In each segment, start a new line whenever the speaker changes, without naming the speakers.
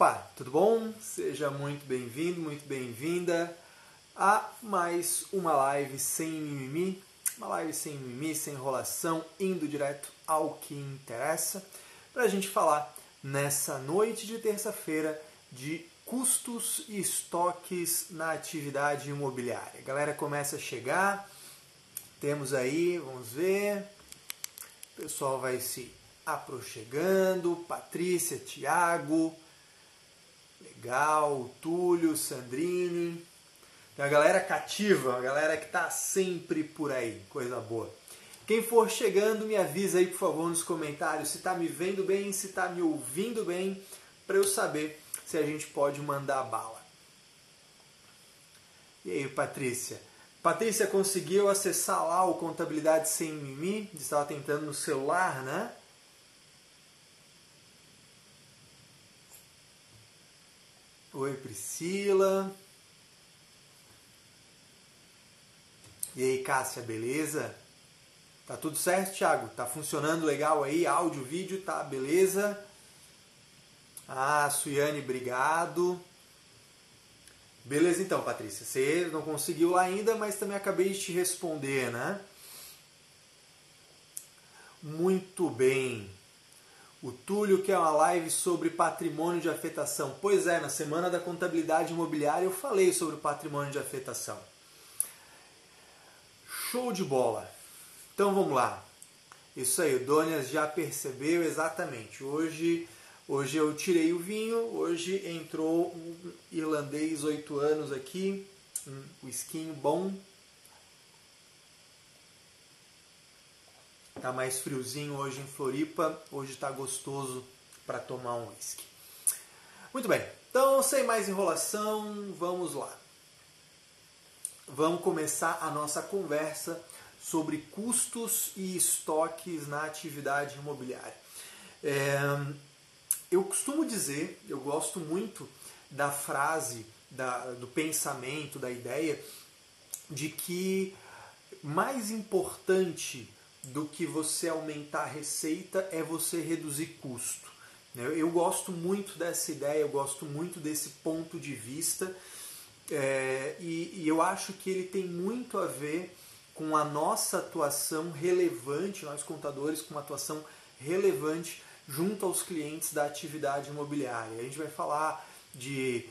Opa, tudo bom? Seja muito bem-vindo, muito bem-vinda a mais uma live sem mimimi, sem enrolação, indo direto ao que interessa, para a gente falar nessa noite de terça-feira de custos e estoques na atividade imobiliária. A galera começa a chegar, temos aí, vamos ver, o pessoal vai se aproximando, Patrícia, Thiago, legal, Túlio, Sandrine, tem a galera cativa, a galera que está sempre por aí, coisa boa. Quem for chegando, me avisa aí, por favor, nos comentários se está me vendo bem, se está me ouvindo bem, para eu saber se a gente pode mandar bala. E aí, Patrícia? Patrícia conseguiu acessar lá o Contabilidade Sem Mimimi? Estava tentando no celular, né? Oi, Priscila. E aí, Cássia, beleza? Tá tudo certo, Thiago? Tá funcionando legal aí? Áudio, vídeo, tá beleza? Ah, Suiane, obrigado. Beleza então, Patrícia. Você não conseguiu lá ainda, mas também acabei de te responder, né? Muito bem. O Túlio quer uma live sobre patrimônio de afetação. Pois é, na Semana da Contabilidade Imobiliária eu falei sobre o patrimônio de afetação. Show de bola. Então vamos lá. Isso aí, o Donias já percebeu exatamente. Hoje eu tirei o vinho, hoje entrou um irlandês 8 anos aqui, um whiskinho bom. Tá mais friozinho hoje em Floripa, hoje tá gostoso para tomar um whisky. Muito bem, então sem mais enrolação, vamos lá. Vamos começar a nossa conversa sobre custos e estoques na atividade imobiliária. Eu costumo dizer, eu gosto muito da frase, do pensamento, da ideia de que mais importante do que você aumentar a receita é você reduzir custo. Eu gosto muito dessa ideia, eu gosto muito desse ponto de vista e eu acho que ele tem muito a ver com a nossa atuação relevante, nós contadores com uma atuação relevante junto aos clientes da atividade imobiliária. A gente vai falar de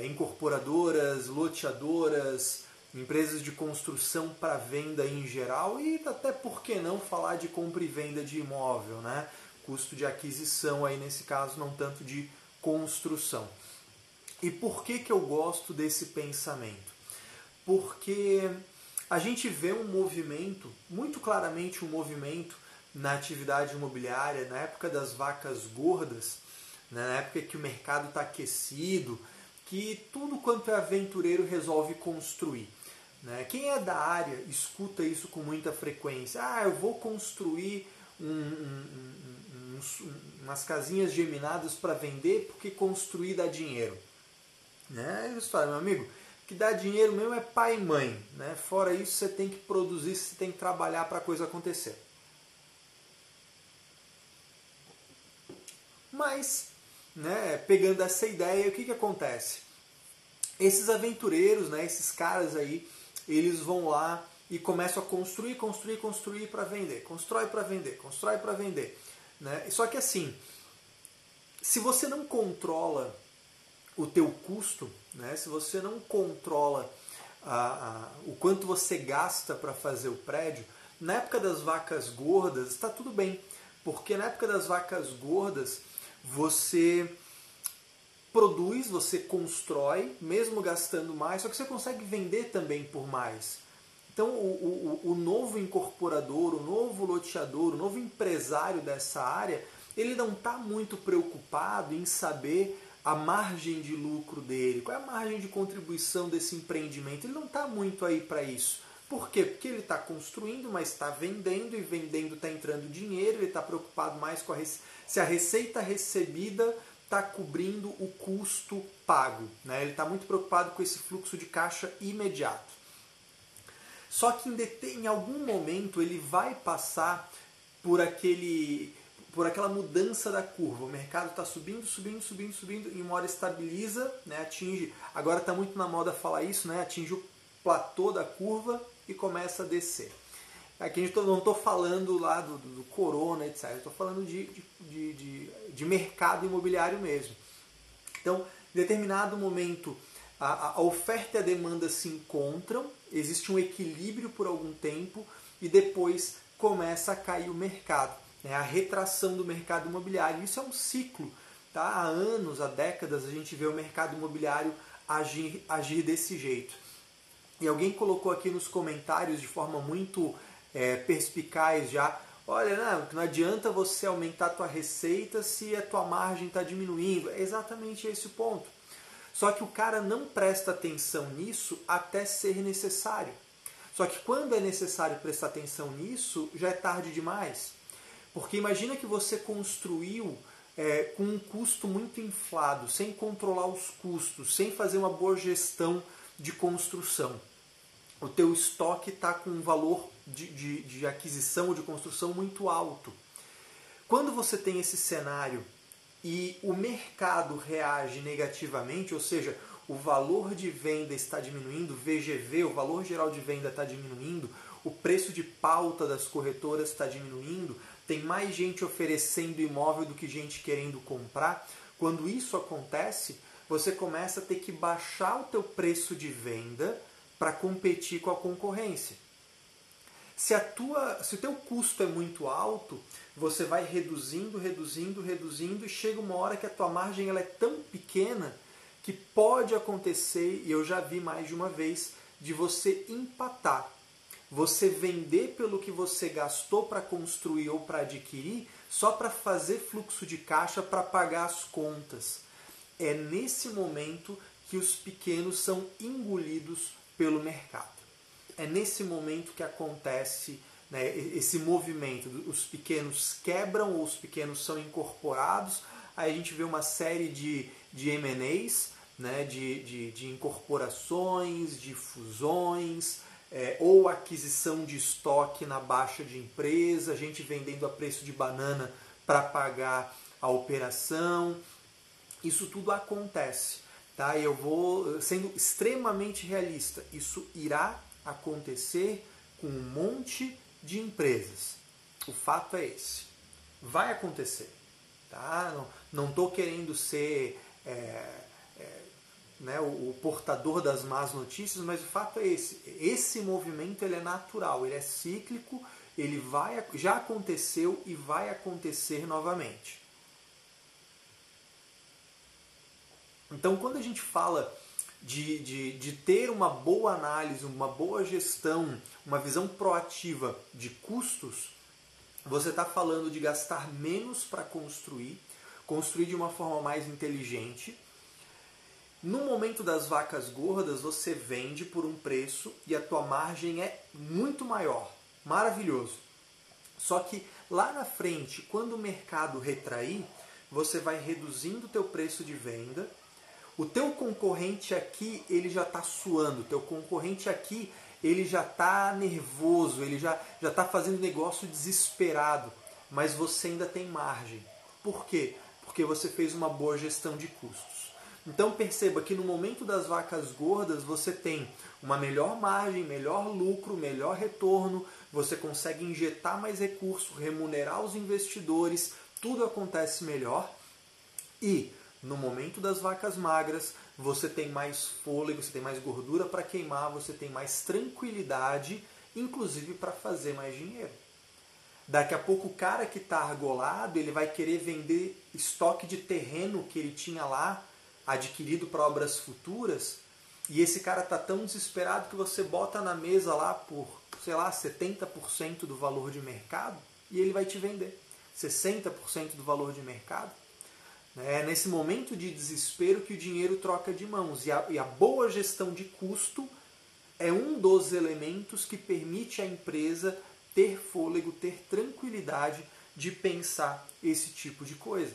incorporadoras, loteadoras, empresas de construção para venda em geral e até por que não falar de compra e venda de imóvel, né? Custo de aquisição aí nesse caso, não tanto de construção. E por que eu gosto desse pensamento? Porque a gente vê um movimento, muito claramente um movimento na atividade imobiliária, na época das vacas gordas, na época que o mercado está aquecido, que tudo quanto é aventureiro resolve construir. Quem é da área escuta isso com muita frequência. Ah, eu vou construir umas casinhas geminadas para vender porque construir dá dinheiro. É história, meu amigo. O que dá dinheiro mesmo é pai e mãe. Fora isso, você tem que produzir, você tem que trabalhar para a coisa acontecer. Mas, pegando essa ideia, o que acontece? Esses aventureiros, esses caras aí, eles vão lá e começam a construir para vender. Constrói para vender. Só que assim, se você não controla o teu custo, se você não controla o quanto você gasta para fazer o prédio, na época das vacas gordas está tudo bem. Porque na época das vacas gordas, você produz, você constrói, mesmo gastando mais, só que você consegue vender também por mais. Então o novo incorporador, o novo loteador, o novo empresário dessa área, ele não está muito preocupado em saber a margem de lucro dele, qual é a margem de contribuição desse empreendimento. Ele não está muito aí para isso. Por quê? Porque ele está construindo, mas está vendendo, e vendendo está entrando dinheiro, ele está preocupado mais com se a receita recebida está cobrindo o custo pago. Ele está muito preocupado com esse fluxo de caixa imediato. Só que em algum momento ele vai passar por por aquela mudança da curva. O mercado está subindo, e uma hora estabiliza, né, atinge, agora está muito na moda falar isso, né, atinge o platô da curva e começa a descer. Aqui não estou falando lá do corona, etc. Estou falando de mercado imobiliário mesmo. Então, em determinado momento, a oferta e a demanda se encontram, existe um equilíbrio por algum tempo e depois começa a cair o mercado, né? A retração do mercado imobiliário. Isso é um ciclo. Tá? Há anos, há décadas, a gente vê o mercado imobiliário agir desse jeito. E alguém colocou aqui nos comentários de forma muito perspicaz já, olha, não adianta você aumentar a tua receita se a tua margem está diminuindo. É exatamente esse o ponto. Só que o cara não presta atenção nisso até ser necessário. Só que quando é necessário prestar atenção nisso, já é tarde demais. Porque imagina que você construiu com um custo muito inflado, sem controlar os custos, sem fazer uma boa gestão de construção. O teu estoque está com um valor de aquisição ou de construção muito alto. Quando você tem esse cenário e o mercado reage negativamente, ou seja, o valor de venda está diminuindo, VGV, o valor geral de venda está diminuindo, o preço de pauta das corretoras está diminuindo, tem mais gente oferecendo imóvel do que gente querendo comprar. Quando isso acontece, você começa a ter que baixar o teu preço de venda para competir com a concorrência. Se o teu custo é muito alto, você vai reduzindo e chega uma hora que a tua margem ela é tão pequena que pode acontecer, e eu já vi mais de uma vez, de você empatar. Você vender pelo que você gastou para construir ou para adquirir só para fazer fluxo de caixa para pagar as contas. É nesse momento que os pequenos são engolidos pelo mercado. É nesse momento que acontece, né, esse movimento. Os pequenos quebram ou os pequenos são incorporados. Aí a gente vê uma série de M&As, né, de incorporações, de fusões, ou aquisição de estoque na baixa de empresa, gente vendendo a preço de banana para pagar a operação. Isso tudo acontece. Tá? Eu vou sendo extremamente realista. Isso irá acontecer com um monte de empresas. O fato é esse. Vai acontecer. Tá? Não estou querendo ser né, o portador das más notícias, mas o fato é esse. Esse movimento ele é natural, ele é cíclico, ele já aconteceu e vai acontecer novamente. Então, quando a gente fala de ter uma boa análise, uma boa gestão, uma visão proativa de custos, você está falando de gastar menos para construir de uma forma mais inteligente. No momento das vacas gordas, você vende por um preço e a tua margem é muito maior. Maravilhoso. Só que lá na frente, quando o mercado retrair, você vai reduzindo o teu preço de venda. O teu concorrente aqui, ele já está suando. O teu concorrente aqui, ele já está nervoso, ele já está fazendo negócio desesperado. Mas você ainda tem margem. Por quê? Porque você fez uma boa gestão de custos. Então perceba que no momento das vacas gordas você tem uma melhor margem, melhor lucro, melhor retorno, você consegue injetar mais recursos, remunerar os investidores, tudo acontece melhor. E no momento das vacas magras você tem mais fôlego, você tem mais gordura para queimar, você tem mais tranquilidade, inclusive para fazer mais dinheiro. Daqui a pouco o cara que está argolado, ele vai querer vender estoque de terreno que ele tinha lá, adquirido para obras futuras, e esse cara está tão desesperado que você bota na mesa lá por, sei lá, 70% do valor de mercado e ele vai te vender 60% do valor de mercado. É nesse momento de desespero que o dinheiro troca de mãos, e a boa gestão de custo é um dos elementos que permite à empresa ter fôlego, ter tranquilidade de pensar esse tipo de coisa.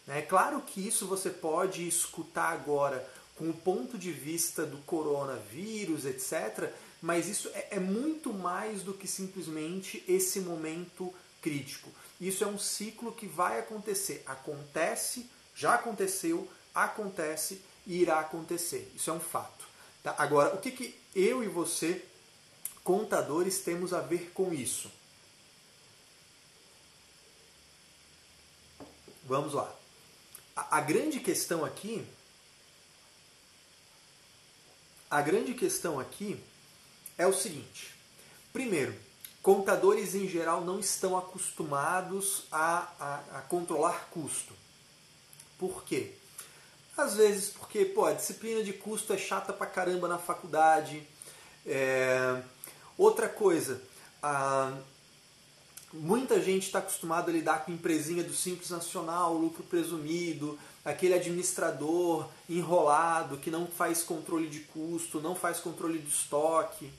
É claro que isso você pode escutar agora com o ponto de vista do coronavírus, etc., mas isso é muito mais do que simplesmente esse momento crítico. Isso é um ciclo que vai acontecer. Acontece, já aconteceu, acontece e irá acontecer. Isso é um fato. Tá? Agora, o que eu e você, contadores, temos a ver com isso? Vamos lá. A grande questão aqui é o seguinte. Primeiro, contadores em geral não estão acostumados a controlar custo. Por quê? Às vezes porque a disciplina de custo é chata pra caramba na faculdade. Outra coisa, muita gente está acostumada a lidar com empresinha do Simples Nacional, lucro presumido, aquele administrador enrolado que não faz controle de custo, não faz controle de estoque.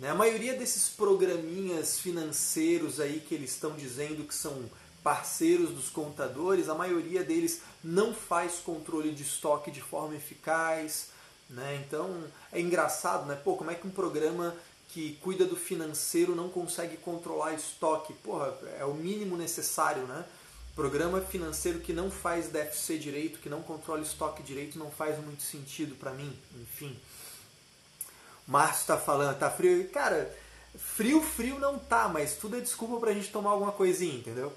A maioria desses programinhas financeiros aí que eles estão dizendo que são parceiros dos contadores, a maioria deles não faz controle de estoque de forma eficaz. Então é engraçado, como é que um programa que cuida do financeiro não consegue controlar estoque? É o mínimo necessário, Programa financeiro que não faz DFC direito, que não controla estoque direito, não faz muito sentido para mim, enfim. Márcio está falando, tá frio? Cara, frio não tá, mas tudo é desculpa pra gente tomar alguma coisinha, entendeu?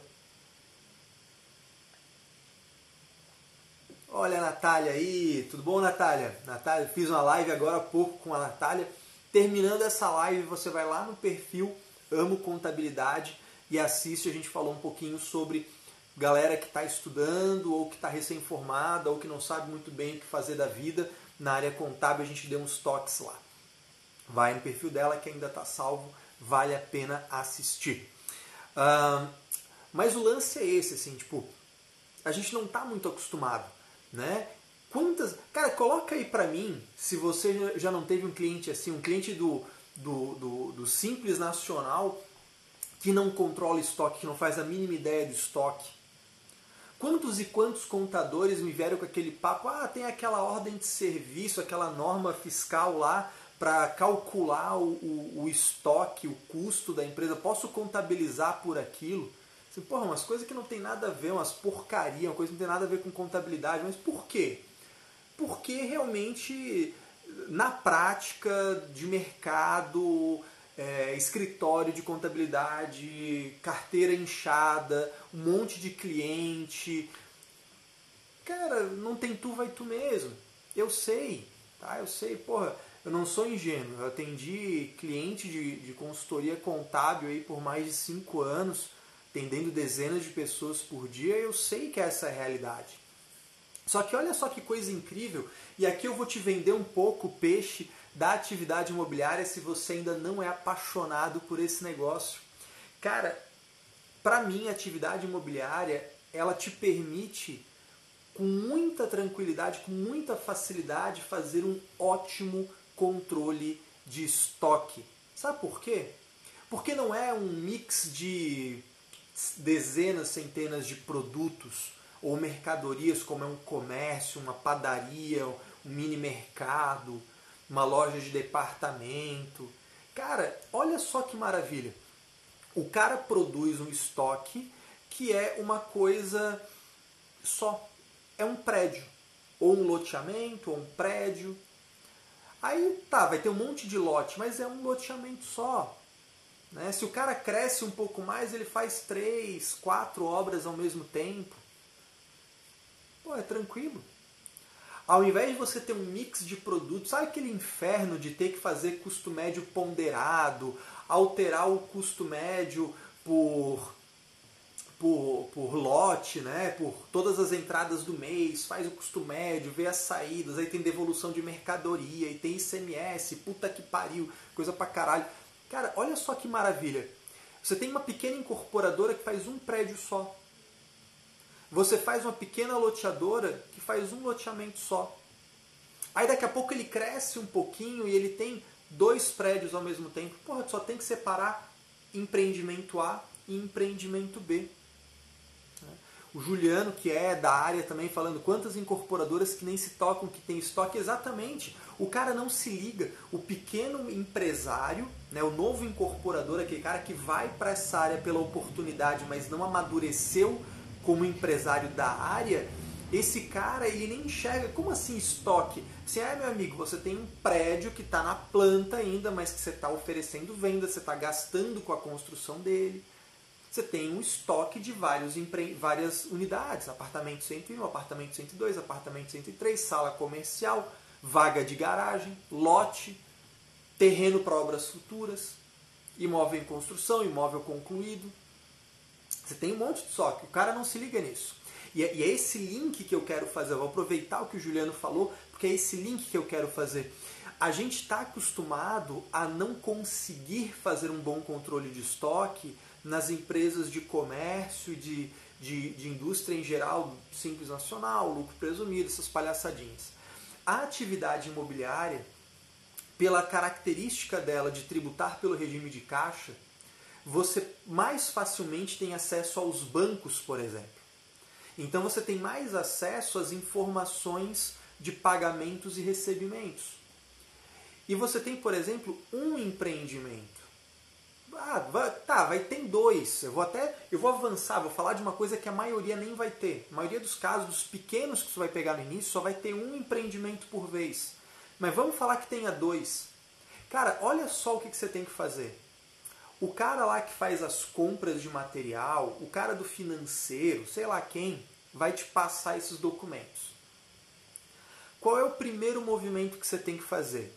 Olha a Natália aí, tudo bom, Natália? Natália, fiz uma live agora há pouco com a Natália. Terminando essa live, você vai lá no perfil Amo Contabilidade e assiste. A gente falou um pouquinho sobre galera que está estudando ou que está recém-formada ou que não sabe muito bem o que fazer da vida. Na área contábil a gente deu uns toques lá. Vai no perfil dela que ainda está salvo, vale a pena assistir. Mas o lance é esse, assim, a gente não está muito acostumado, Cara, coloca aí pra mim, se você já não teve um cliente assim, um cliente do Simples Nacional que não controla estoque, que não faz a mínima ideia do estoque. Quantos e quantos contadores me vieram com aquele papo, tem aquela ordem de serviço, aquela norma fiscal lá para calcular o estoque, o custo da empresa, posso contabilizar por aquilo? Assim, umas coisas que não tem nada a ver, umas porcaria, uma coisa que não tem nada a ver com contabilidade, mas por quê? Porque realmente, na prática de mercado, escritório de contabilidade, carteira inchada, um monte de cliente, cara, não tem tu, vai tu mesmo. Eu sei, tá? Eu sei, eu não sou ingênuo. Eu atendi cliente de consultoria contábil aí por mais de 5 anos, atendendo dezenas de pessoas por dia, eu sei que essa é a realidade. Só que olha só que coisa incrível, e aqui eu vou te vender um pouco o peixe da atividade imobiliária se você ainda não é apaixonado por esse negócio. Cara, para mim a atividade imobiliária, ela te permite com muita tranquilidade, com muita facilidade fazer um ótimo controle de estoque. Sabe por quê? Porque não é um mix de dezenas, centenas de produtos ou mercadorias, como é um comércio, uma padaria, um mini mercado, uma loja de departamento. Cara, olha só que maravilha. O cara produz um estoque que é uma coisa só. É um prédio, ou um loteamento, ou um prédio. Aí vai ter um monte de lote, mas é um loteamento só. Se o cara cresce um pouco mais, ele faz 3, 4 obras ao mesmo tempo. É tranquilo. Ao invés de você ter um mix de produtos, sabe aquele inferno de ter que fazer custo médio ponderado, alterar o custo médio por lote, por todas as entradas do mês, faz o custo médio, vê as saídas, aí tem devolução de mercadoria, e tem ICMS, puta que pariu, coisa pra caralho. Cara, olha só que maravilha. Você tem uma pequena incorporadora que faz um prédio só. Você faz uma pequena loteadora que faz um loteamento só. Aí daqui a pouco ele cresce um pouquinho e ele tem 2 prédios ao mesmo tempo. Só tem que separar empreendimento A e empreendimento B. O Juliano, que é da área também, falando quantas incorporadoras que nem se tocam, que tem estoque. Exatamente. O cara não se liga. O pequeno empresário, né, o novo incorporador, aquele cara que vai para essa área pela oportunidade, mas não amadureceu como empresário da área, esse cara, ele nem enxerga. Como assim estoque? Assim, meu amigo, você tem um prédio que está na planta ainda, mas que você está oferecendo venda, você está gastando com a construção dele. Você tem um estoque de várias unidades, apartamento 101, apartamento 102, apartamento 103, sala comercial, vaga de garagem, lote, terreno para obras futuras, imóvel em construção, imóvel concluído. Você tem um monte de estoque, o cara não se liga nisso. E é esse link que eu quero fazer, eu vou aproveitar o que o Juliano falou, porque é esse link que eu quero fazer. A gente está acostumado a não conseguir fazer um bom controle de estoque nas empresas de comércio, de indústria em geral, Simples Nacional, lucro presumido, essas palhaçadinhas. A atividade imobiliária, pela característica dela de tributar pelo regime de caixa, você mais facilmente tem acesso aos bancos, por exemplo. Então você tem mais acesso às informações de pagamentos e recebimentos. E você tem, por exemplo, um empreendimento. Tem dois. Eu vou avançar, vou falar de uma coisa que a maioria nem vai ter. A maioria dos casos, dos pequenos que você vai pegar no início, só vai ter um empreendimento por vez. Mas vamos falar que tenha dois. Cara, olha só o que você tem que fazer. O cara lá que faz as compras de material, o cara do financeiro, sei lá quem, vai te passar esses documentos. Qual é o primeiro movimento que você tem que fazer?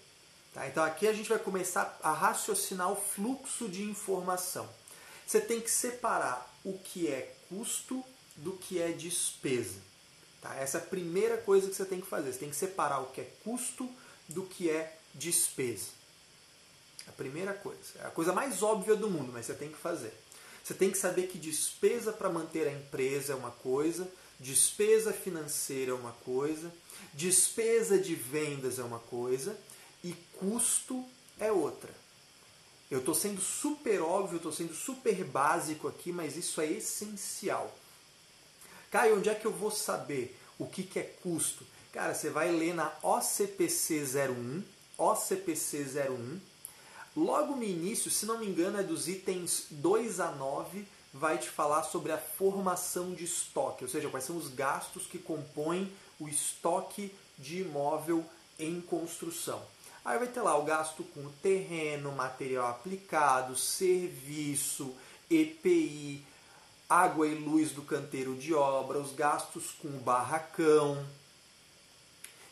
Tá? Então aqui a gente vai começar a raciocinar o fluxo de informação. Você tem que separar o que é custo do que é despesa. Tá? Essa é a primeira coisa que você tem que fazer. Você tem que separar o que é custo do que é despesa. A primeira coisa. É a coisa mais óbvia do mundo, mas você tem que fazer. Você tem que saber que despesa para manter a empresa é uma coisa, despesa financeira é uma coisa, despesa de vendas é uma coisa e custo é outra. Eu estou sendo super óbvio, estou sendo super básico aqui, mas isso é essencial. Caio, onde é que eu vou saber o que é custo? Cara, você vai ler na OCPC 01, logo no início, se não me engano, é dos itens 2 a 9, vai te falar sobre a formação de estoque, ou seja, quais são os gastos que compõem o estoque de imóvel em construção. Aí vai ter lá o gasto com o terreno, material aplicado, serviço, EPI, água e luz do canteiro de obra, os gastos com o barracão,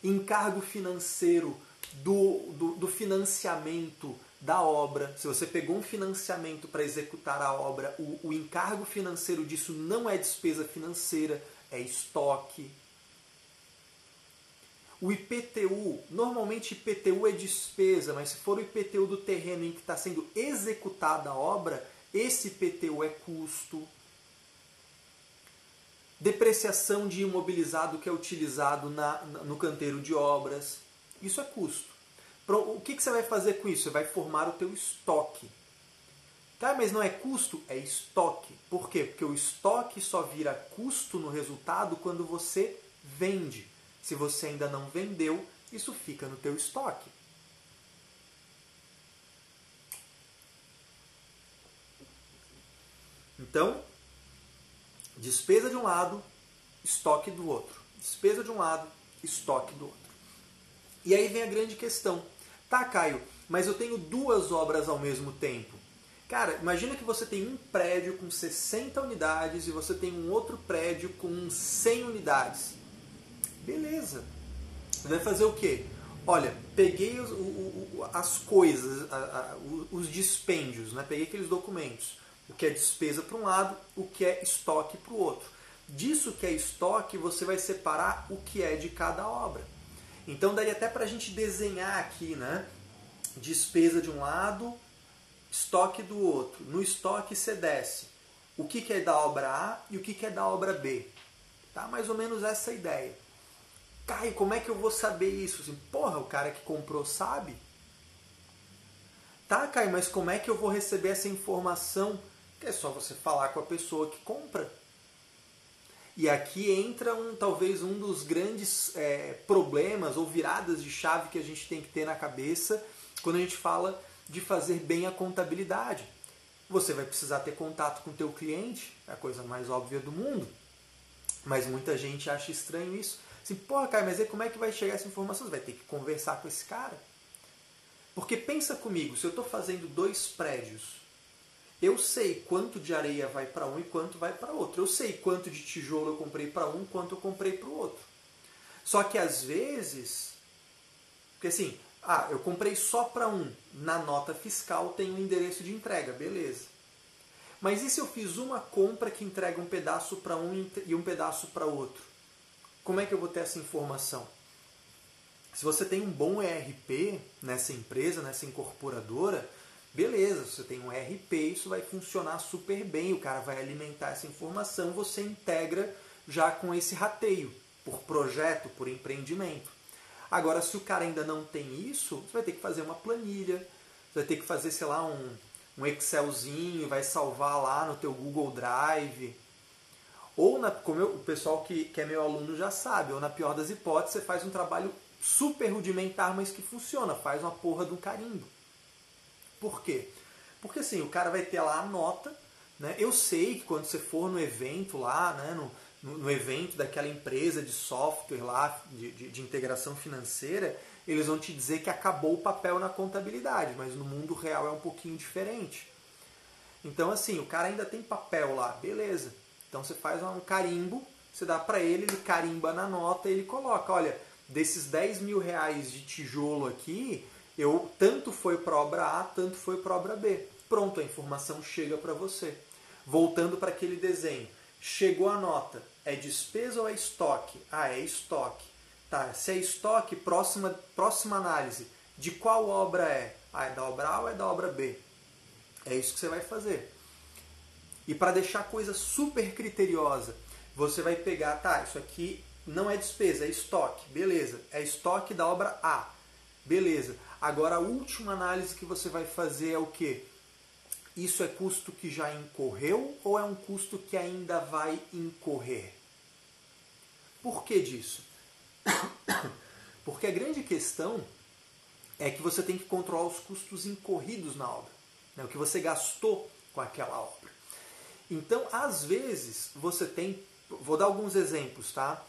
encargo financeiro do financiamento da obra. Se você pegou um financiamento para executar a obra, o encargo financeiro disso não é despesa financeira, é estoque. O IPTU, normalmente IPTU é despesa, mas se for o IPTU do terreno em que está sendo executada a obra, esse IPTU é custo. Depreciação de imobilizado que é utilizado no canteiro de obras, isso é custo. O que você vai fazer com isso? Você vai formar o teu estoque. Tá, mas não é custo? É estoque. Por quê? Porque o estoque só vira custo no resultado quando você vende. Se você ainda não vendeu, isso fica no teu estoque. Então, despesa de um lado, estoque do outro. Despesa de um lado, estoque do outro. E aí vem a grande questão. Tá, Caio, mas eu tenho duas obras ao mesmo tempo. Cara, imagina que você tem um prédio com 60 unidades e você tem um outro prédio com 100 unidades. Beleza. Você vai fazer o quê? Olha, peguei as coisas, os dispêndios, né? Peguei aqueles documentos. O que é despesa para um lado, o que é estoque para o outro. Disso que é estoque, você vai separar o que é de cada obra. Então daria até para a gente desenhar aqui, né? Despesa de um lado, estoque do outro. No estoque você desce o que é da obra A e o que é da obra B. Tá? Mais ou menos essa a ideia. Caio, como é que eu vou saber isso? Assim, porra, o cara que comprou sabe? Tá, Caio, mas como é que eu vou receber essa informação? É só você falar com a pessoa que compra. E aqui entra talvez um dos grandes problemas ou viradas de chave que a gente tem que ter na cabeça quando a gente fala de fazer bem a contabilidade. Você vai precisar ter contato com o teu cliente, é a coisa mais óbvia do mundo, mas muita gente acha estranho isso. Assim, porra, cara, mas aí como é que vai chegar essa informação? Você vai ter que conversar com esse cara. Porque pensa comigo, se eu estou fazendo 2 prédios, eu sei quanto de areia vai para um e quanto vai para outro. Eu sei quanto de tijolo eu comprei para um, quanto eu comprei para o outro. Só que às vezes, porque assim, eu comprei só para um, na nota fiscal tem um endereço de entrega, beleza. Mas e se eu fiz uma compra que entrega um pedaço para um e um pedaço para outro? Como é que eu vou ter essa informação? Se você tem um bom ERP nessa empresa, nessa incorporadora, beleza, você tem um ERP, isso vai funcionar super bem, o cara vai alimentar essa informação, você integra já com esse rateio, por projeto, por empreendimento. Agora, se o cara ainda não tem isso, você vai ter que fazer uma planilha, você vai ter que fazer, sei lá, um Excelzinho, vai salvar lá no teu Google Drive. Ou, como o pessoal que é meu aluno já sabe, ou na pior das hipóteses, você faz um trabalho super rudimentar, mas que funciona, faz uma porra de um carimbo. Por quê? Porque assim, o cara vai ter lá a nota, né? Eu sei que quando você for no evento lá, né, no evento daquela empresa de software lá, de integração financeira, eles vão te dizer que acabou o papel na contabilidade, mas no mundo real é um pouquinho diferente. Então assim, o cara ainda tem papel lá, beleza. Então você faz um carimbo, você dá para ele carimba na nota e ele coloca, olha, desses 10 mil reais de tijolo aqui, tanto foi para a obra A, tanto foi para a obra B. Pronto, a informação chega para você. Voltando para aquele desenho. Chegou a nota. É despesa ou é estoque? É estoque. Tá, se é estoque, próxima análise. De qual obra é? É da obra A ou é da obra B? É isso que você vai fazer. E para deixar a coisa super criteriosa, você vai pegar, isso aqui não é despesa, é estoque. Beleza, é estoque da obra A. Beleza. Agora a última análise que você vai fazer é o quê? Isso é custo que já incorreu ou é um custo que ainda vai incorrer? Por que disso? Porque a grande questão é que você tem que controlar os custos incorridos na obra, né? O que você gastou com aquela obra. Então, às vezes, você tem... Vou dar alguns exemplos, tá?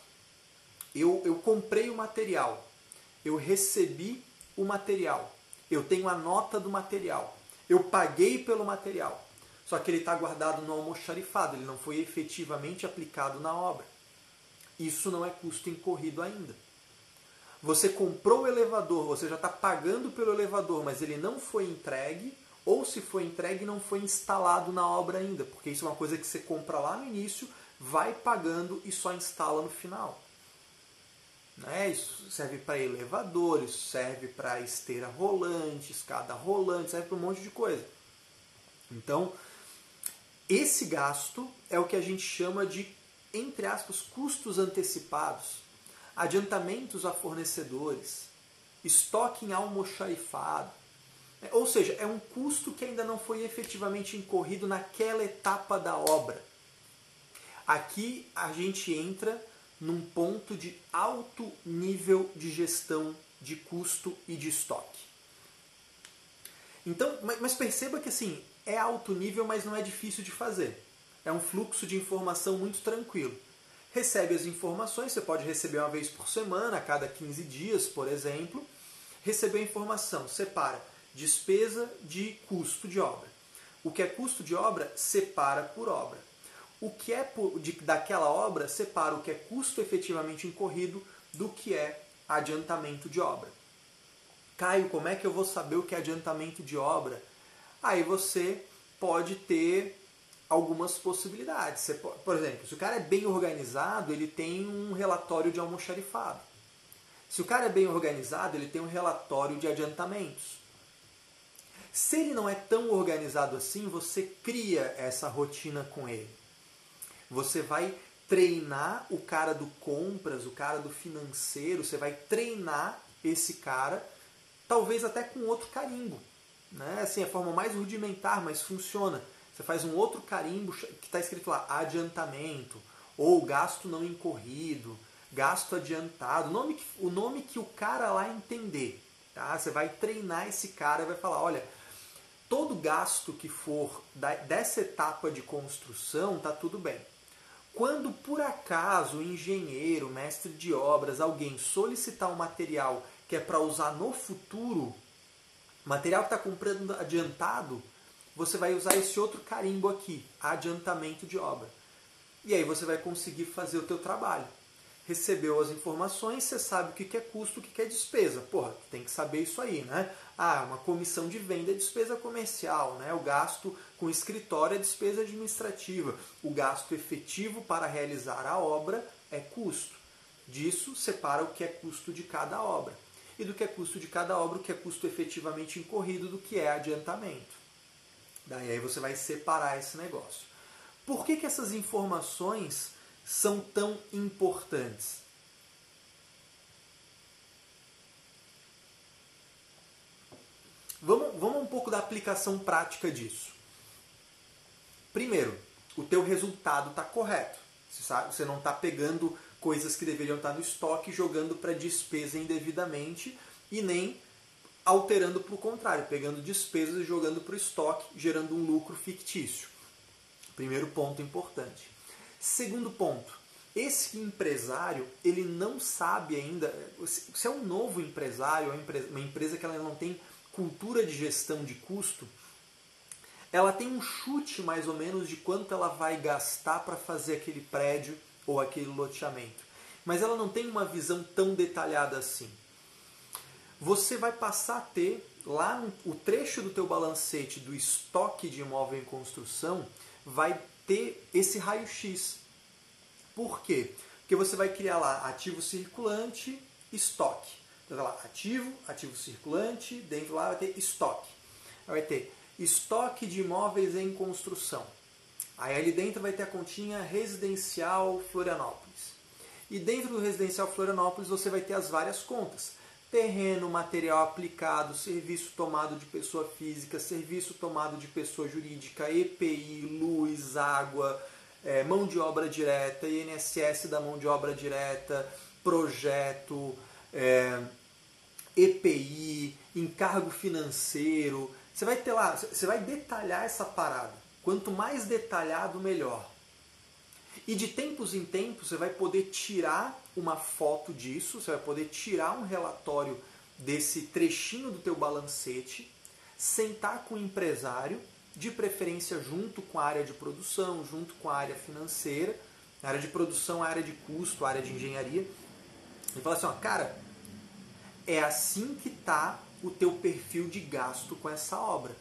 Eu comprei o material, eu recebi o material, eu tenho a nota do material, eu paguei pelo material, só que ele está guardado no almoxarifado, ele não foi efetivamente aplicado na obra. Isso não é custo incorrido ainda. Você comprou o elevador, você já está pagando pelo elevador, mas ele não foi entregue, ou se foi entregue, não foi instalado na obra ainda, porque isso é uma coisa que você compra lá no início, vai pagando e só instala no final. Isso serve para elevador, isso serve para esteira rolante, escada rolante, serve para um monte de coisa. Então, esse gasto é o que a gente chama de, entre aspas, custos antecipados, adiantamentos a fornecedores, estoque em almoxarifado. Ou seja, é um custo que ainda não foi efetivamente incorrido naquela etapa da obra. Aqui a gente entra num ponto de alto nível de gestão de custo e de estoque. Então, mas perceba que assim, é alto nível, mas não é difícil de fazer. É um fluxo de informação muito tranquilo. Recebe as informações, você pode receber uma vez por semana, a cada 15 dias, por exemplo. Recebeu a informação, separa despesa de custo de obra. O que é custo de obra, separa por obra. O que é daquela obra, separa o que é custo efetivamente incorrido do que é adiantamento de obra. Caio, como é que eu vou saber o que é adiantamento de obra? Aí você pode ter algumas possibilidades. Você pode, por exemplo, se o cara é bem organizado, ele tem um relatório de almoxarifado. Se o cara é bem organizado, ele tem um relatório de adiantamentos. Se ele não é tão organizado assim, você cria essa rotina com ele. Você vai treinar o cara do compras, o cara do financeiro, você vai treinar esse cara, talvez até com outro carimbo. Né? Assim, é a forma mais rudimentar, mas funciona. Você faz um outro carimbo que está escrito lá, adiantamento, ou gasto não incorrido, gasto adiantado, o nome que o cara lá entender. Tá? Você vai treinar esse cara e vai falar, olha, todo gasto que for dessa etapa de construção, tá tudo bem. Quando por acaso o engenheiro, mestre de obras, alguém solicitar um material que é para usar no futuro, material que está comprando adiantado, você vai usar esse outro carimbo aqui, adiantamento de obra. E aí você vai conseguir fazer o teu trabalho. Recebeu as informações, você sabe o que é custo, o que é despesa. Porra, tem que saber isso aí, né? Ah, uma comissão de venda é despesa comercial, né? O gasto com escritório é despesa administrativa. O gasto efetivo para realizar a obra é custo. Disso, separa o que é custo de cada obra. E do que é custo de cada obra, o que é custo efetivamente incorrido, do que é adiantamento. Daí aí você vai separar esse negócio. Por que essas informações são tão importantes? Vamos um pouco da aplicação prática disso. Primeiro, o teu resultado está correto. Você não está pegando coisas que deveriam estar no estoque e jogando para despesa indevidamente e nem alterando para o contrário, pegando despesas e jogando para o estoque, gerando um lucro fictício. Primeiro ponto importante. Segundo ponto, esse empresário, ele não sabe ainda, se é um novo empresário, uma empresa que ela não tem cultura de gestão de custo, ela tem um chute mais ou menos de quanto ela vai gastar para fazer aquele prédio ou aquele loteamento. Mas ela não tem uma visão tão detalhada assim. Você vai passar a ter lá o trecho do teu balancete do estoque de imóvel em construção, vai ter esse raio-x. Por quê? Porque você vai criar lá ativo circulante, estoque. Então vai lá, ativo circulante, dentro lá vai ter estoque. Vai ter estoque de imóveis em construção. Aí ali dentro vai ter a continha residencial Florianópolis. E dentro do residencial Florianópolis você vai ter as várias contas. Terreno, material aplicado, serviço tomado de pessoa física, serviço tomado de pessoa jurídica, EPI, luz, água, mão de obra direta, INSS da mão de obra direta, projeto, EPI, encargo financeiro. Você vai ter lá, você vai detalhar essa parada. Quanto mais detalhado, melhor. E de tempos em tempos você vai poder tirar uma foto disso, você vai poder tirar um relatório desse trechinho do teu balancete, sentar com o empresário, de preferência junto com a área de produção, junto com a área financeira, a área de produção, a área de custo, a área de engenharia, e falar assim, ó, cara, é assim que está o teu perfil de gasto com essa obra.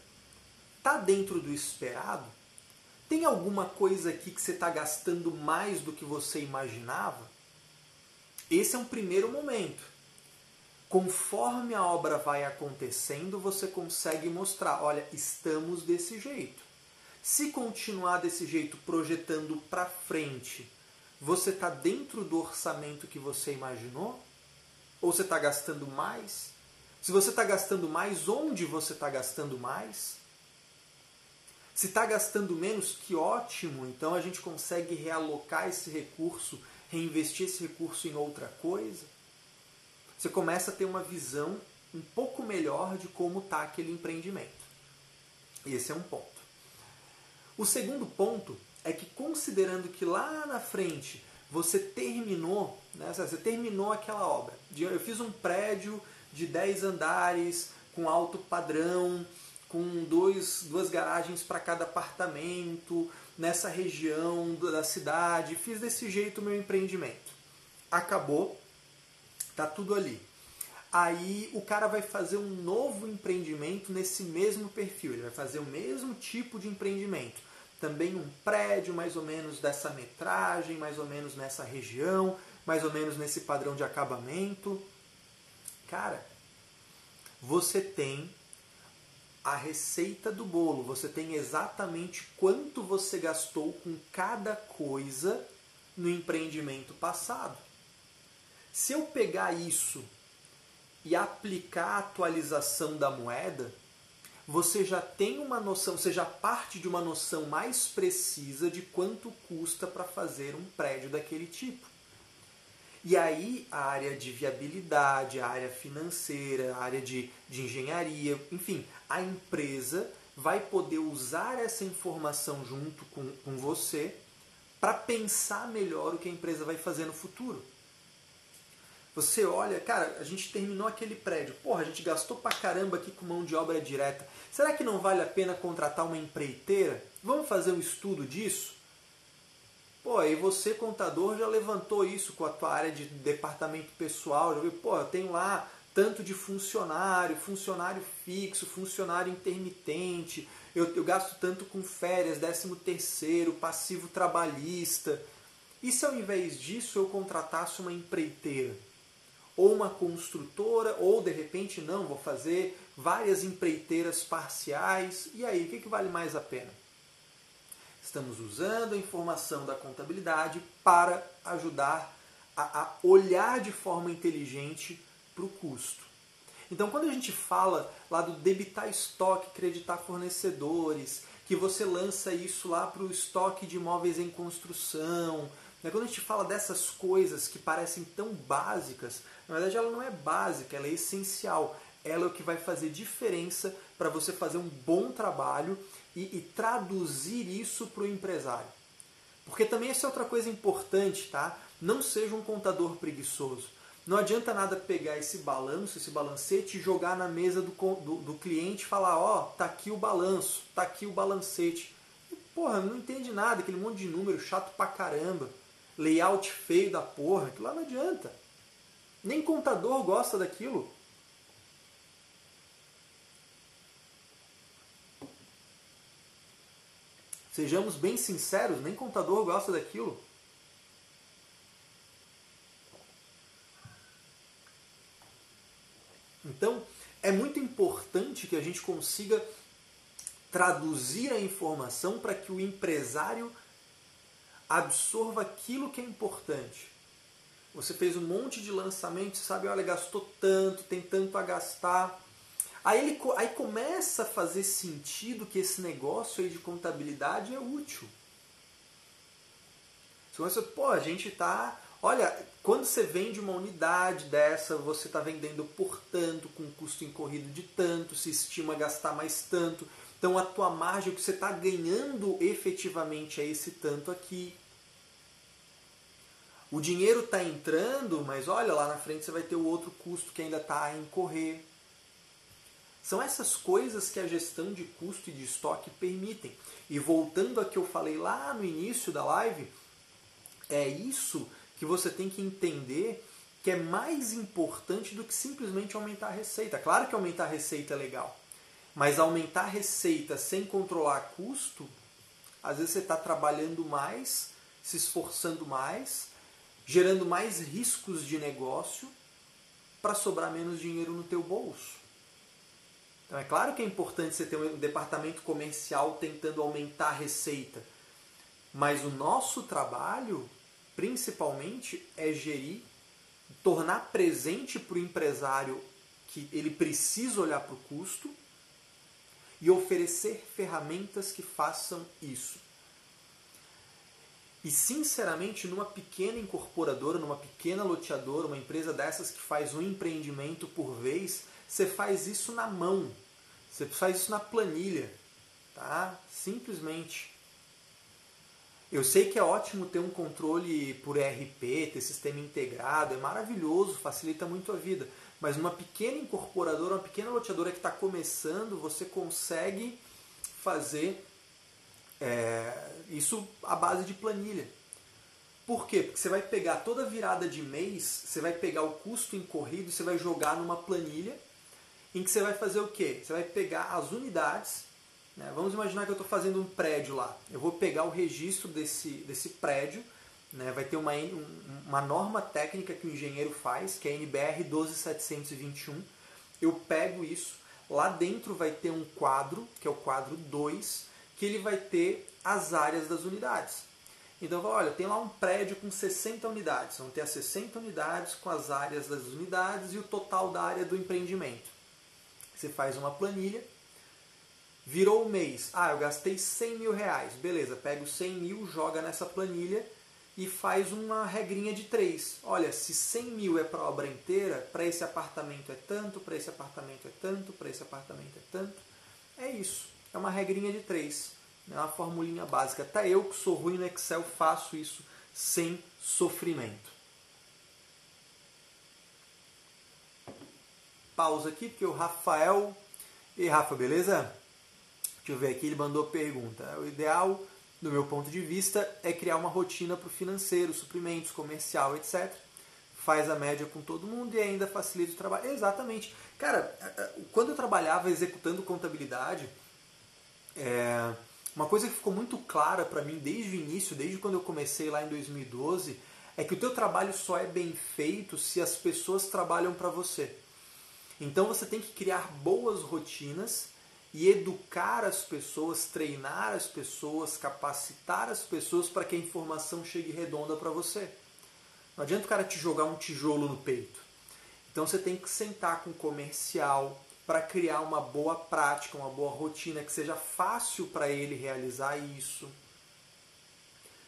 Está dentro do esperado? Tem alguma coisa aqui que você está gastando mais do que você imaginava? Esse é um primeiro momento. Conforme a obra vai acontecendo, você consegue mostrar, olha, estamos desse jeito. Se continuar desse jeito, projetando para frente, você está dentro do orçamento que você imaginou? Ou você está gastando mais? Se você está gastando mais, onde você está gastando mais? Se está gastando menos, que ótimo! Então a gente consegue realocar esse recurso, reinvestir esse recurso em outra coisa. Você começa a ter uma visão um pouco melhor de como está aquele empreendimento. Esse é um ponto. O segundo ponto é que, considerando que lá na frente você terminou, né, você terminou aquela obra. Eu fiz um prédio de 10 andares, com alto padrão, com duas garagens para cada apartamento, nessa região da cidade. Fiz desse jeito o meu empreendimento. Acabou, tá tudo ali. Aí o cara vai fazer um novo empreendimento nesse mesmo perfil. Ele vai fazer o mesmo tipo de empreendimento. Também um prédio mais ou menos dessa metragem, mais ou menos nessa região, mais ou menos nesse padrão de acabamento. Cara, você tem a receita do bolo, você tem exatamente quanto você gastou com cada coisa no empreendimento passado. Se eu pegar isso e aplicar a atualização da moeda, você já tem uma noção, você já parte de uma noção mais precisa de quanto custa para fazer um prédio daquele tipo. E aí a área de viabilidade, a área financeira, a área de engenharia, enfim, a empresa vai poder usar essa informação junto com você para pensar melhor o que a empresa vai fazer no futuro. Você olha, cara, a gente terminou aquele prédio, porra, a gente gastou pra caramba aqui com mão de obra direta. Será que não vale a pena contratar uma empreiteira? Vamos fazer um estudo disso? Pô, aí você, contador, já levantou isso com a tua área de departamento pessoal, já viu, pô, eu tenho lá tanto de funcionário, funcionário fixo, funcionário intermitente, eu gasto tanto com férias, 13º, passivo trabalhista. E se ao invés disso eu contratasse uma empreiteira? Ou uma construtora, ou de repente não, vou fazer várias empreiteiras parciais. E aí, o que vale mais a pena? Estamos usando a informação da contabilidade para ajudar a olhar de forma inteligente para o custo. Então, quando a gente fala lá do debitar estoque, creditar fornecedores, que você lança isso lá para o estoque de imóveis em construção, quando a gente fala dessas coisas que parecem tão básicas, na verdade ela não é básica, ela é essencial. Ela é o que vai fazer diferença para você fazer um bom trabalho e traduzir isso para o empresário. Porque também essa é outra coisa importante, tá? Não seja um contador preguiçoso. Não adianta nada pegar esse balanço, esse balancete e jogar na mesa do cliente e falar, ó, tá aqui o balanço, tá aqui o balancete. E, porra, não entende nada, aquele monte de número chato pra caramba. Layout feio da porra, aquilo lá não adianta. Nem contador gosta daquilo. Sejamos bem sinceros, nem contador gosta daquilo. Então, é muito importante que a gente consiga traduzir a informação para que o empresário absorva aquilo que é importante. Você fez um monte de lançamentos, sabe, olha, gastou tanto, tem tanto a gastar. Aí começa a fazer sentido que esse negócio aí de contabilidade é útil. Você começa, pô, a gente tá... Olha, quando você vende uma unidade dessa, você está vendendo por tanto, com custo incorrido de tanto, se estima gastar mais tanto. Então a tua margem, o que você está ganhando efetivamente é esse tanto aqui. O dinheiro está entrando, mas olha, lá na frente você vai ter o outro custo que ainda está a incorrer. São essas coisas que a gestão de custo e de estoque permitem. E voltando a que eu falei lá no início da live, é isso que você tem que entender que é mais importante do que simplesmente aumentar a receita. Claro que aumentar a receita é legal, mas aumentar a receita sem controlar custo, às vezes você está trabalhando mais, se esforçando mais, gerando mais riscos de negócio para sobrar menos dinheiro no teu bolso. Então é claro que é importante você ter um departamento comercial tentando aumentar a receita, mas o nosso trabalho, principalmente, é gerir, tornar presente para o empresário que ele precisa olhar para o custo e oferecer ferramentas que façam isso. E, sinceramente, numa pequena incorporadora, numa pequena loteadora, uma empresa dessas que faz um empreendimento por vez, você faz isso na mão, você faz isso na planilha, tá? Simplesmente. Eu sei que é ótimo ter um controle por ERP, ter sistema integrado, é maravilhoso, facilita muito a vida. Mas numa pequena incorporadora, uma pequena loteadora que está começando, você consegue fazer isso à base de planilha. Por quê? Porque você vai pegar toda virada de mês, você vai pegar o custo incorrido e você vai jogar numa planilha em que você vai fazer o quê? Você vai pegar as unidades, né? Vamos imaginar que eu estou fazendo um prédio lá. Eu vou pegar o registro desse prédio, né? Vai ter uma norma técnica que o engenheiro faz, que é a NBR 12721. Eu pego isso, lá dentro vai ter um quadro, que é o quadro 2, que ele vai ter as áreas das unidades. Então, olha, tem lá um prédio com 60 unidades. Vão ter as 60 unidades com as áreas das unidades e o total da área do empreendimento. Você faz uma planilha Virou o mês. Eu gastei 100 mil reais. Beleza, pega os 100 mil, joga nessa planilha e faz uma regrinha de 3. Olha, se 100 mil é para a obra inteira, para esse apartamento é tanto, para esse apartamento é tanto, para esse apartamento é tanto. É isso. É uma regrinha de 3. É uma formulinha básica. Até eu que sou ruim no Excel faço isso sem sofrimento. Pausa aqui, porque o Rafael... E Rafa, beleza? Deixa eu ver aqui, ele mandou pergunta. O ideal, do meu ponto de vista, é criar uma rotina para o financeiro, suprimentos, comercial, etc. Faz a média com todo mundo e ainda facilita o trabalho. Exatamente. Cara, quando eu trabalhava executando contabilidade, uma coisa que ficou muito clara para mim desde o início, desde quando eu comecei lá em 2012, é que o teu trabalho só é bem feito se as pessoas trabalham para você. Então você tem que criar boas rotinas e educar as pessoas, treinar as pessoas, capacitar as pessoas para que a informação chegue redonda para você. Não adianta o cara te jogar um tijolo no peito. Então você tem que sentar com o comercial para criar uma boa prática, uma boa rotina, que seja fácil para ele realizar isso,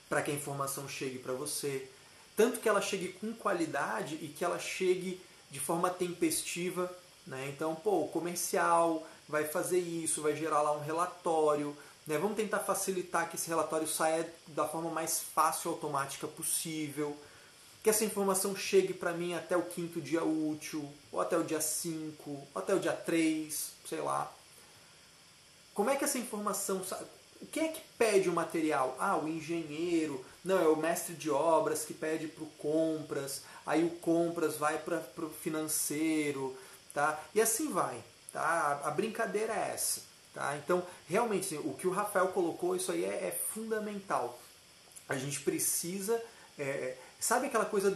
para que a informação chegue para você. Tanto que ela chegue com qualidade e que ela chegue de forma tempestiva, né? Então, o comercial vai fazer isso, vai gerar lá um relatório, né? Vamos tentar facilitar que esse relatório saia da forma mais fácil e automática possível, que essa informação chegue para mim até o 5º dia útil, ou até o dia 5, ou até o dia 3, sei lá. Como é que essa informação... Quem é que pede o material? O engenheiro. Não, é o mestre de obras que pede para o compras. Aí o compras vai para o financeiro. Tá? E assim vai. Tá? A brincadeira é essa. Tá? Então, realmente, assim, o que o Rafael colocou, isso aí é fundamental. A gente precisa... sabe aquela coisa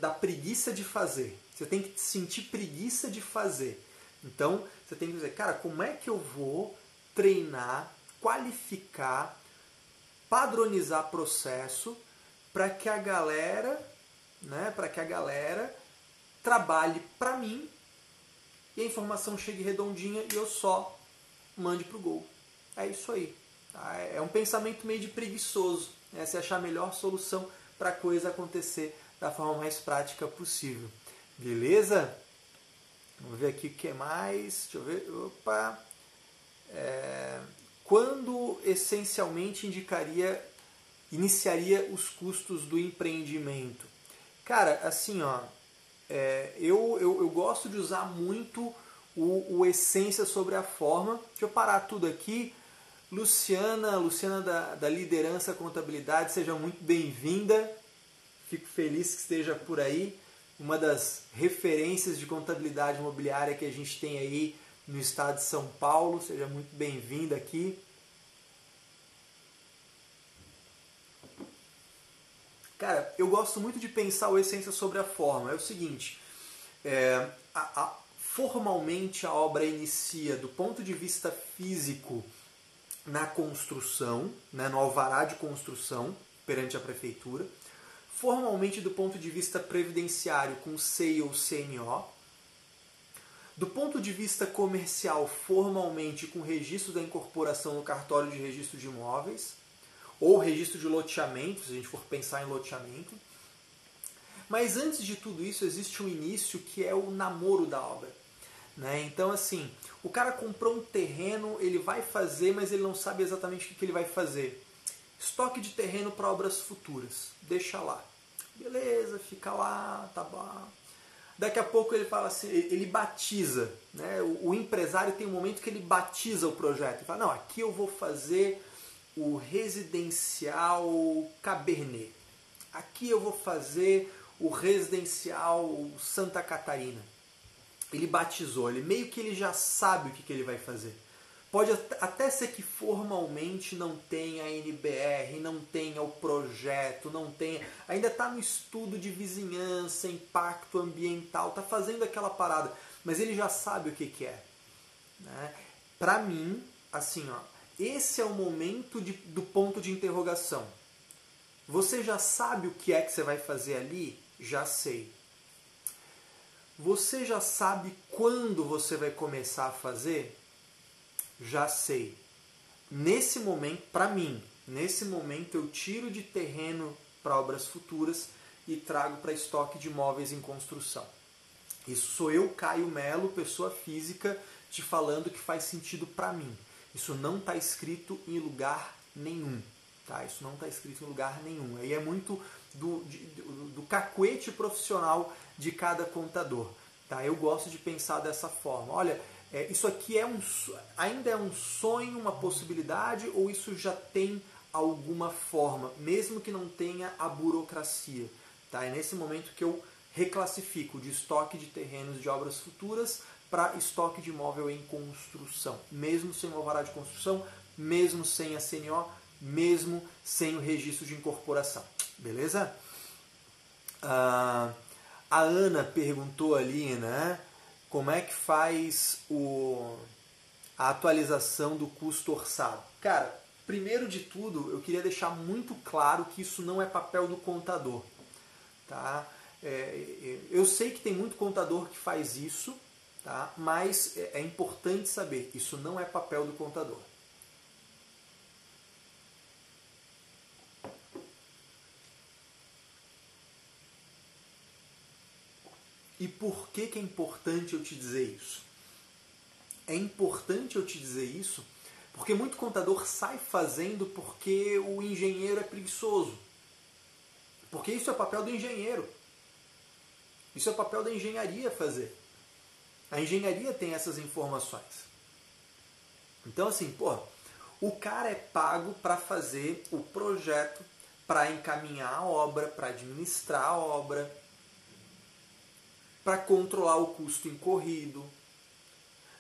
da preguiça de fazer? Você tem que sentir preguiça de fazer. Então, você tem que dizer, cara, como é que eu vou treinar, qualificar, padronizar processo para que a galera, né, trabalhe para mim e a informação chegue redondinha e eu só mande pro gol. É isso aí. Tá? É um pensamento meio de preguiçoso, né? Você achar a melhor solução para a coisa acontecer da forma mais prática possível. Beleza? Vamos ver aqui o que mais. Deixa eu ver. Opa! Quando essencialmente iniciaria os custos do empreendimento? Cara, assim, eu gosto de usar muito o essência sobre a forma. Deixa eu parar tudo aqui. Luciana da Liderança Contabilidade, seja muito bem-vinda. Fico feliz que esteja por aí. Uma das referências de contabilidade imobiliária que a gente tem aí no estado de São Paulo. Seja muito bem-vinda aqui. Cara, eu gosto muito de pensar o essência sobre a forma. É o seguinte, formalmente a obra inicia do ponto de vista físico na construção, né, no alvará de construção perante a prefeitura. Formalmente do ponto de vista previdenciário com CEI ou CNO. Do ponto de vista comercial, formalmente com registro da incorporação no cartório de registro de imóveis, ou registro de loteamento, se a gente for pensar em loteamento. Mas antes de tudo isso, existe um início que é o namoro da obra. Né? Então, assim, o cara comprou um terreno, ele vai fazer, mas ele não sabe exatamente o que ele vai fazer. Estoque de terreno para obras futuras. Deixa lá. Beleza, fica lá, tá bom. Daqui a pouco ele fala assim, ele batiza. Né? O empresário tem um momento que ele batiza o projeto. Ele fala, não, aqui eu vou fazer o residencial Cabernet. Aqui eu vou fazer o residencial Santa Catarina. Ele batizou, meio que ele já sabe o que ele vai fazer. Pode até ser que formalmente não tenha a NBR, não tenha o projeto, não tenha, ainda está no estudo de vizinhança, impacto ambiental, está fazendo aquela parada, mas ele já sabe o que é. Né? Para mim, assim, esse é o momento do ponto de interrogação. Você já sabe o que é que você vai fazer ali? Já sei. Você já sabe quando você vai começar a fazer? já sei. Nesse momento, para mim, nesse momento eu tiro de terreno para obras futuras e trago para estoque de imóveis em construção. Isso sou eu, Caio Melo, pessoa física, te falando que faz sentido para mim. Isso não está escrito em lugar nenhum. Tá? Isso não está escrito em lugar nenhum. Aí é muito do cacuete profissional de cada contador. Tá? Eu gosto de pensar dessa forma. Olha, isso aqui ainda é um sonho, uma possibilidade, ou isso já tem alguma forma, mesmo que não tenha a burocracia. Tá? É nesse momento que eu reclassifico de estoque de terrenos de obras futuras para estoque de imóvel em construção, mesmo sem o alvará de construção, mesmo sem a CNO, mesmo sem o registro de incorporação. Beleza? A Ana perguntou ali, né? Como é que faz a atualização do custo orçado? Cara, primeiro de tudo, eu queria deixar muito claro que isso não é papel do contador. Tá? Eu sei que tem muito contador que faz isso, tá? Mas é importante saber, isso não é papel do contador. E por que é importante eu te dizer isso? É importante eu te dizer isso porque muito contador sai fazendo porque o engenheiro é preguiçoso. Porque isso é papel do engenheiro. Isso é papel da engenharia fazer. A engenharia tem essas informações. Então assim, o cara é pago para fazer o projeto, para encaminhar a obra, para administrar a obra, para controlar o custo incorrido.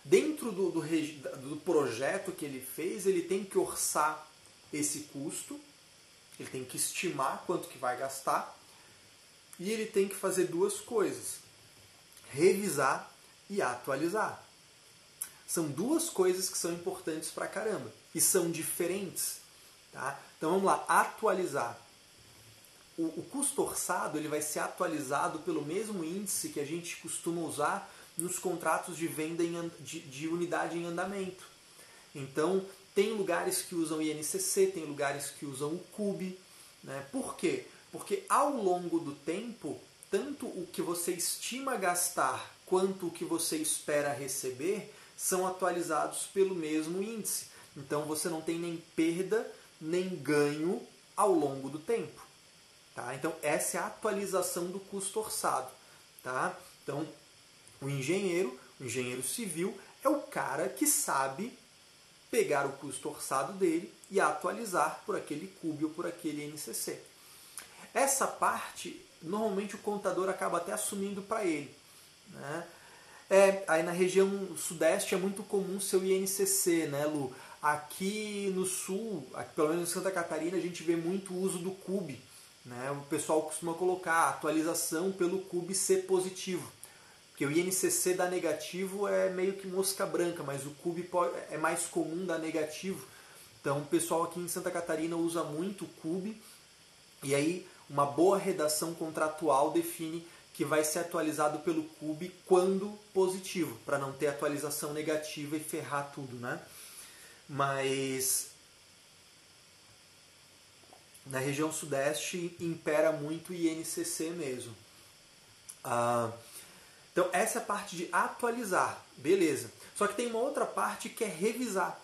Dentro do projeto que ele fez, ele tem que orçar esse custo, ele tem que estimar quanto que vai gastar, e ele tem que fazer duas coisas: revisar e atualizar. São duas coisas que são importantes pra caramba, e são diferentes. Tá? Então vamos lá, atualizar. O custo orçado ele vai ser atualizado pelo mesmo índice que a gente costuma usar nos contratos de venda de unidade em andamento. Então, tem lugares que usam INCC, tem lugares que usam o CUB. Né? Por quê? Porque ao longo do tempo, tanto o que você estima gastar quanto o que você espera receber são atualizados pelo mesmo índice. Então, você não tem nem perda, nem ganho ao longo do tempo. Tá? Então, essa é a atualização do custo orçado. Tá? Então, o engenheiro civil, é o cara que sabe pegar o custo orçado dele e atualizar por aquele CUB ou por aquele INCC. Essa parte, normalmente o contador acaba até assumindo para ele. Né? Aí na região sudeste é muito comum ser o INCC, né, Lu? Aqui no sul, pelo menos em Santa Catarina, a gente vê muito uso do CUB. Né? O pessoal costuma colocar a atualização pelo CUB ser positivo. Porque o INCC dar negativo é meio que mosca branca, mas o CUB é mais comum dar negativo. Então o pessoal aqui em Santa Catarina usa muito o CUB, e aí uma boa redação contratual define que vai ser atualizado pelo CUB quando positivo, para não ter atualização negativa e ferrar tudo. Né? Mas na região sudeste impera muito o INCC mesmo. Então essa é a parte de atualizar, beleza. Só que tem uma outra parte que é revisar.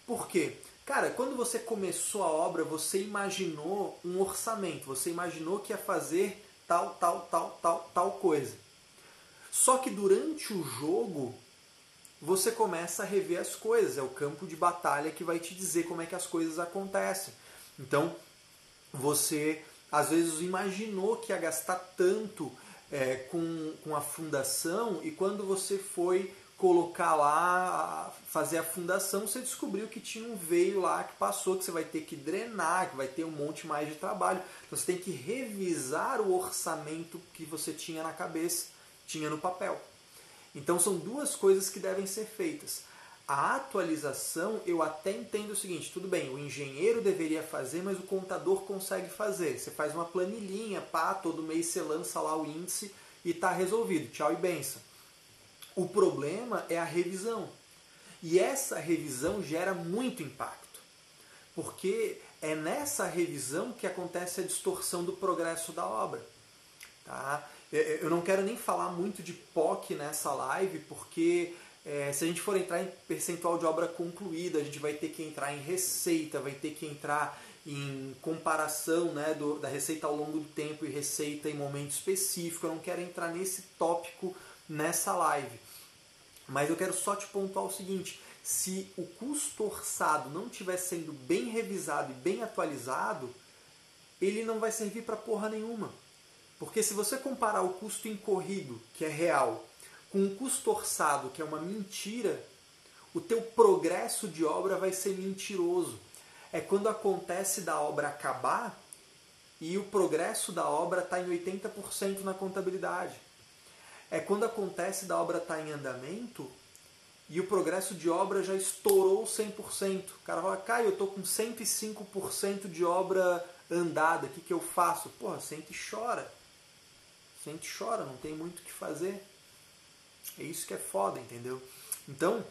Por quê? Cara, quando você começou a obra, você imaginou um orçamento, você imaginou que ia fazer tal coisa. Só que durante o jogo, você começa a rever as coisas, é o campo de batalha que vai te dizer como é que as coisas acontecem. Então, você às vezes imaginou que ia gastar tanto com a fundação, e quando você foi colocar lá, fazer a fundação, você descobriu que tinha um veio lá que passou, que você vai ter que drenar, que vai ter um monte mais de trabalho. Então você tem que revisar o orçamento que você tinha na cabeça, tinha no papel. Então são duas coisas que devem ser feitas. A atualização, eu até entendo o seguinte, tudo bem, o engenheiro deveria fazer, mas o contador consegue fazer. Você faz uma planilhinha, todo mês você lança lá o índice e está resolvido. Tchau e benção. O problema é a revisão. E essa revisão gera muito impacto, porque é nessa revisão que acontece a distorção do progresso da obra. Tá? Eu não quero nem falar muito de POC nessa live, porque se a gente for entrar em percentual de obra concluída, a gente vai ter que entrar em receita, vai ter que entrar em comparação, né, da receita ao longo do tempo e receita em momento específico. Eu não quero entrar nesse tópico nessa live. Mas eu quero só te pontuar o seguinte: se o custo orçado não estiver sendo bem revisado e bem atualizado, ele não vai servir para porra nenhuma. Porque se você comparar o custo incorrido, que é real, com o custo orçado, que é uma mentira, o teu progresso de obra vai ser mentiroso. É quando acontece da obra acabar e o progresso da obra está em 80% na contabilidade. É quando acontece da obra estar em andamento e o progresso de obra já estourou 100%. O cara fala, Caio, eu estou com 105% de obra andada, o que eu faço? Porra, sente e chora. Sente e chora, não tem muito o que fazer. É isso que é foda, entendeu? Então,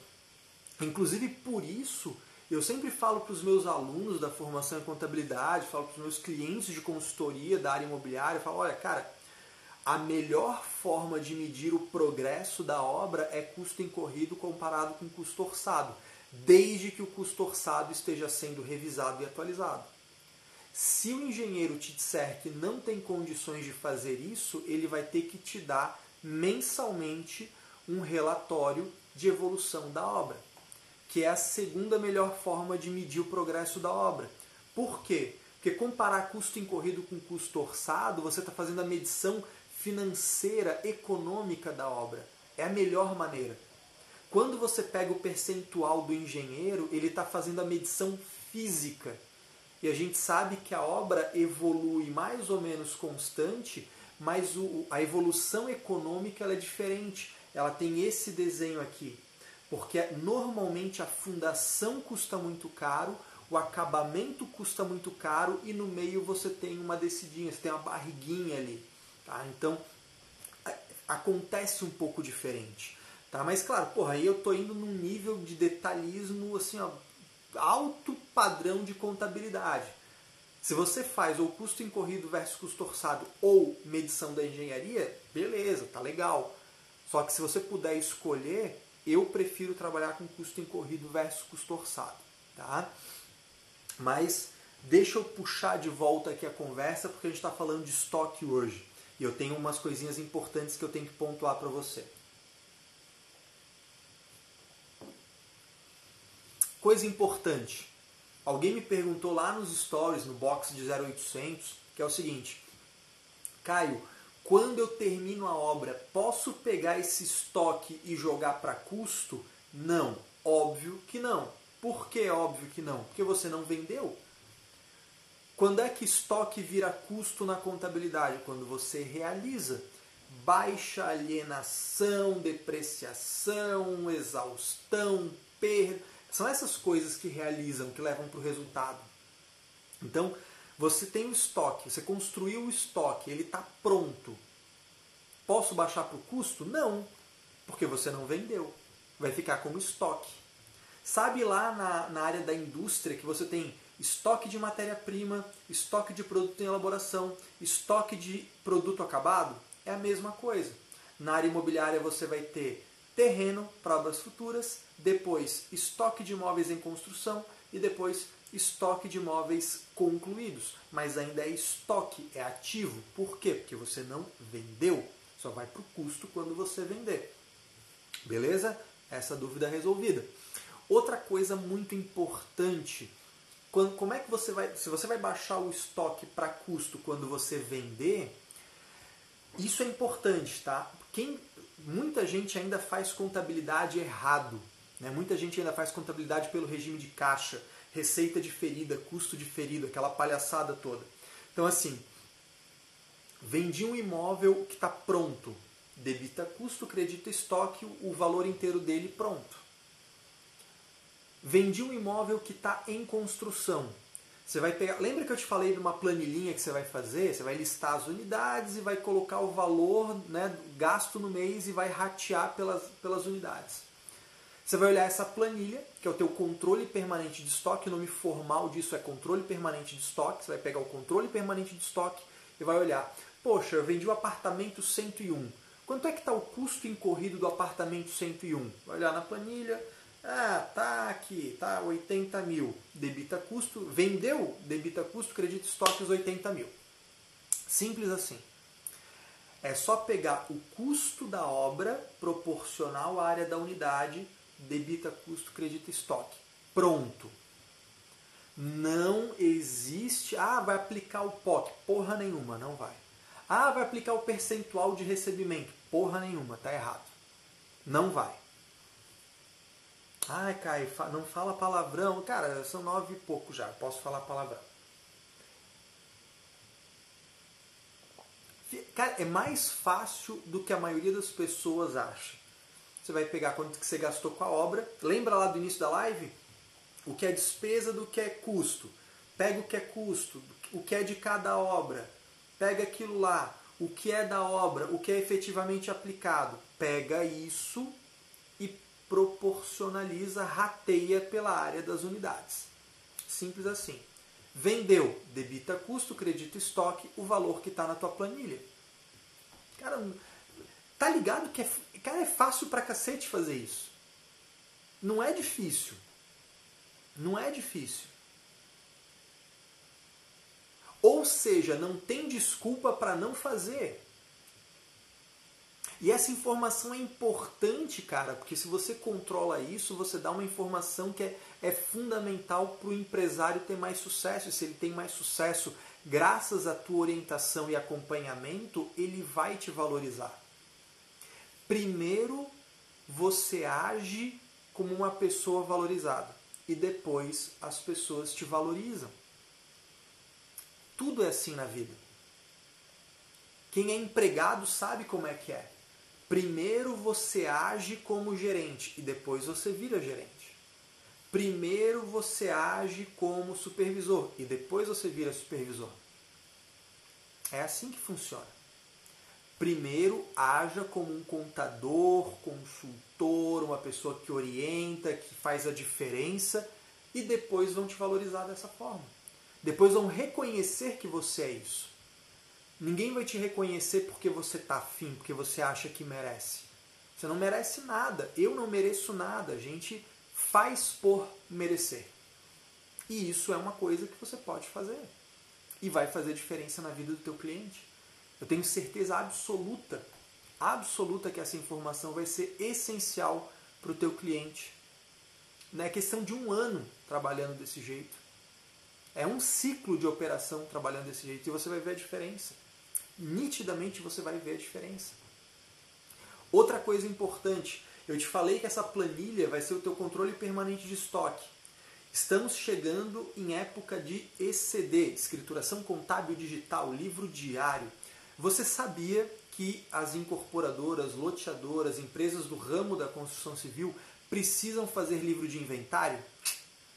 inclusive por isso, eu sempre falo para os meus alunos da formação em contabilidade, falo para os meus clientes de consultoria da área imobiliária, eu falo, olha, cara, a melhor forma de medir o progresso da obra é custo incorrido comparado com custo orçado, desde que o custo orçado esteja sendo revisado e atualizado. Se o engenheiro te disser que não tem condições de fazer isso, ele vai ter que te dar mensalmente um relatório de evolução da obra, que é a segunda melhor forma de medir o progresso da obra. Por quê? Porque comparar custo incorrido com custo orçado, você está fazendo a medição financeira, econômica da obra. É a melhor maneira. Quando você pega o percentual do engenheiro, ele está fazendo a medição física. E a gente sabe que a obra evolui mais ou menos constante, mas a evolução econômica ela é diferente. Ela tem esse desenho aqui. Porque normalmente a fundação custa muito caro, o acabamento custa muito caro e no meio você tem uma descidinha, você tem uma barriguinha ali. Tá? Então acontece um pouco diferente. Tá? Mas claro, porra, aí eu tô indo num nível de detalhismo assim, ó, alto padrão de contabilidade. Se você faz ou custo incorrido versus custo orçado ou medição da engenharia, beleza, tá legal. Só que se você puder escolher, eu prefiro trabalhar com custo incorrido versus custo orçado. Tá? Mas deixa eu puxar de volta aqui a conversa, porque a gente está falando de estoque hoje. E eu tenho umas coisinhas importantes que eu tenho que pontuar para você. Coisa importante. Alguém me perguntou lá nos stories, no box de 0800, que é o seguinte: Caio, quando eu termino a obra, posso pegar esse estoque e jogar para custo? Não, óbvio que não. Por que óbvio que não? Porque você não vendeu. Quando é que estoque vira custo na contabilidade? Quando você realiza. Baixa alienação, depreciação, exaustão, perda. São essas coisas que realizam, que levam para o resultado. Então, você tem o estoque, você construiu o estoque, ele está pronto. Posso baixar para o custo? Não, porque você não vendeu. Vai ficar como estoque. Sabe lá na área da indústria que você tem estoque de matéria-prima, estoque de produto em elaboração, estoque de produto acabado? É a mesma coisa. Na área imobiliária você vai ter terreno para obras futuras, depois estoque de imóveis em construção e depois estoque de imóveis concluídos. Mas ainda é estoque, é ativo. Por quê? Porque você não vendeu. Só vai para o custo quando você vender. Beleza? Essa dúvida é resolvida. Outra coisa muito importante, como é que você vai, se você vai baixar o estoque para custo quando você vender, isso é importante, tá? Muita gente ainda faz contabilidade errado, né? Muita gente ainda faz contabilidade pelo regime de caixa, receita diferida, custo diferido, aquela palhaçada toda. Então assim, vendi um imóvel que está pronto, debita custo, credita estoque, o valor inteiro dele pronto. Vendi um imóvel que está em construção. Você vai pegar, lembra que eu te falei de uma planilhinha que você vai fazer? Você vai listar as unidades e vai colocar o valor, né, gasto no mês e vai ratear pelas unidades. Você vai olhar essa planilha, que é o teu controle permanente de estoque. O nome formal disso é controle permanente de estoque. Você vai pegar o controle permanente de estoque e vai olhar. Poxa, eu vendi o apartamento 101. Quanto é que está o custo incorrido do apartamento 101? Vai olhar na planilha. Tá aqui, tá 80 mil. Debita custo. Vendeu, debita custo, credita estoque os 80 mil. Simples assim. É só pegar o custo da obra proporcional à área da unidade, debita custo, credita estoque. Pronto. Não existe... vai aplicar o POC. Porra nenhuma, não vai. Vai aplicar o percentual de recebimento. Porra nenhuma, tá errado. Não vai. Caio, não fala palavrão. Cara, são 9 e pouco já, posso falar palavrão. Cara, é mais fácil do que a maioria das pessoas acha. Você vai pegar quanto que você gastou com a obra. Lembra lá do início da live? O que é despesa do que é custo. Pega o que é custo, o que é de cada obra. Pega aquilo lá, o que é da obra, o que é efetivamente aplicado. Pega isso e proporcionaliza, rateia pela área das unidades. Simples assim. Vendeu, debita custo, credita estoque, o valor que está na tua planilha. Cara, tá ligado que é fácil pra cacete fazer isso. Não é difícil. Não é difícil. Ou seja, não tem desculpa para não fazer. E essa informação é importante, cara, porque se você controla isso, você dá uma informação que é fundamental para o empresário ter mais sucesso. E se ele tem mais sucesso graças à tua orientação e acompanhamento, ele vai te valorizar. Primeiro, você age como uma pessoa valorizada. E depois as pessoas te valorizam. Tudo é assim na vida. Quem é empregado sabe como é que é. Primeiro você age como gerente e depois você vira gerente. Primeiro você age como supervisor e depois você vira supervisor. É assim que funciona. Primeiro haja como um contador, consultor, uma pessoa que orienta, que faz a diferença e depois vão te valorizar dessa forma. Depois vão reconhecer que você é isso. Ninguém vai te reconhecer porque você está afim, porque você acha que merece. Você não merece nada. Eu não mereço nada. A gente faz por merecer. E isso é uma coisa que você pode fazer. E vai fazer diferença na vida do teu cliente. Eu tenho certeza absoluta que essa informação vai ser essencial para o teu cliente. Não é questão de 1 ano trabalhando desse jeito. É um ciclo de operação trabalhando desse jeito e você vai ver a diferença. Nitidamente você vai ver a diferença. Outra coisa importante, eu te falei que essa planilha vai ser o teu controle permanente de estoque. Estamos chegando em época de ECD, Escrituração Contábil Digital, livro diário. Você sabia que as incorporadoras, loteadoras, empresas do ramo da construção civil precisam fazer livro de inventário?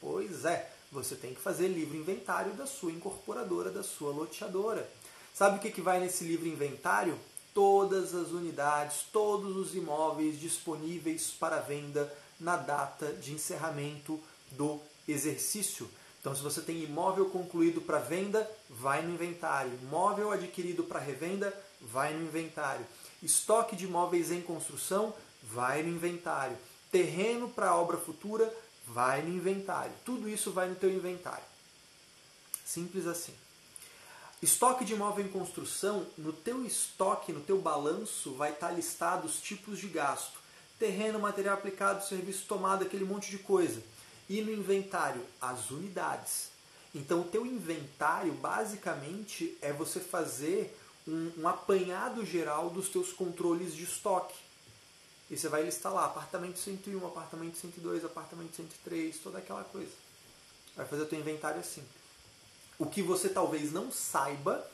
Pois é, você tem que fazer livro inventário da sua incorporadora, da sua loteadora. Sabe o que vai nesse livro inventário? Todas as unidades, todos os imóveis disponíveis para venda na data de encerramento do exercício. Então, se você tem imóvel concluído para venda, vai no inventário. Imóvel adquirido para revenda, vai no inventário. Estoque de imóveis em construção, vai no inventário. Terreno para obra futura, vai no inventário. Tudo isso vai no teu inventário. Simples assim. Estoque de imóvel em construção, no teu estoque, no teu balanço, vai estar listado os tipos de gasto. Terreno, material aplicado, serviço tomado, aquele monte de coisa. E no inventário, as unidades. Então, o teu inventário, basicamente, é você fazer um apanhado geral dos teus controles de estoque. E você vai listar lá, apartamento 101, apartamento 102, apartamento 103, toda aquela coisa. Vai fazer o teu inventário assim. O que você talvez não saiba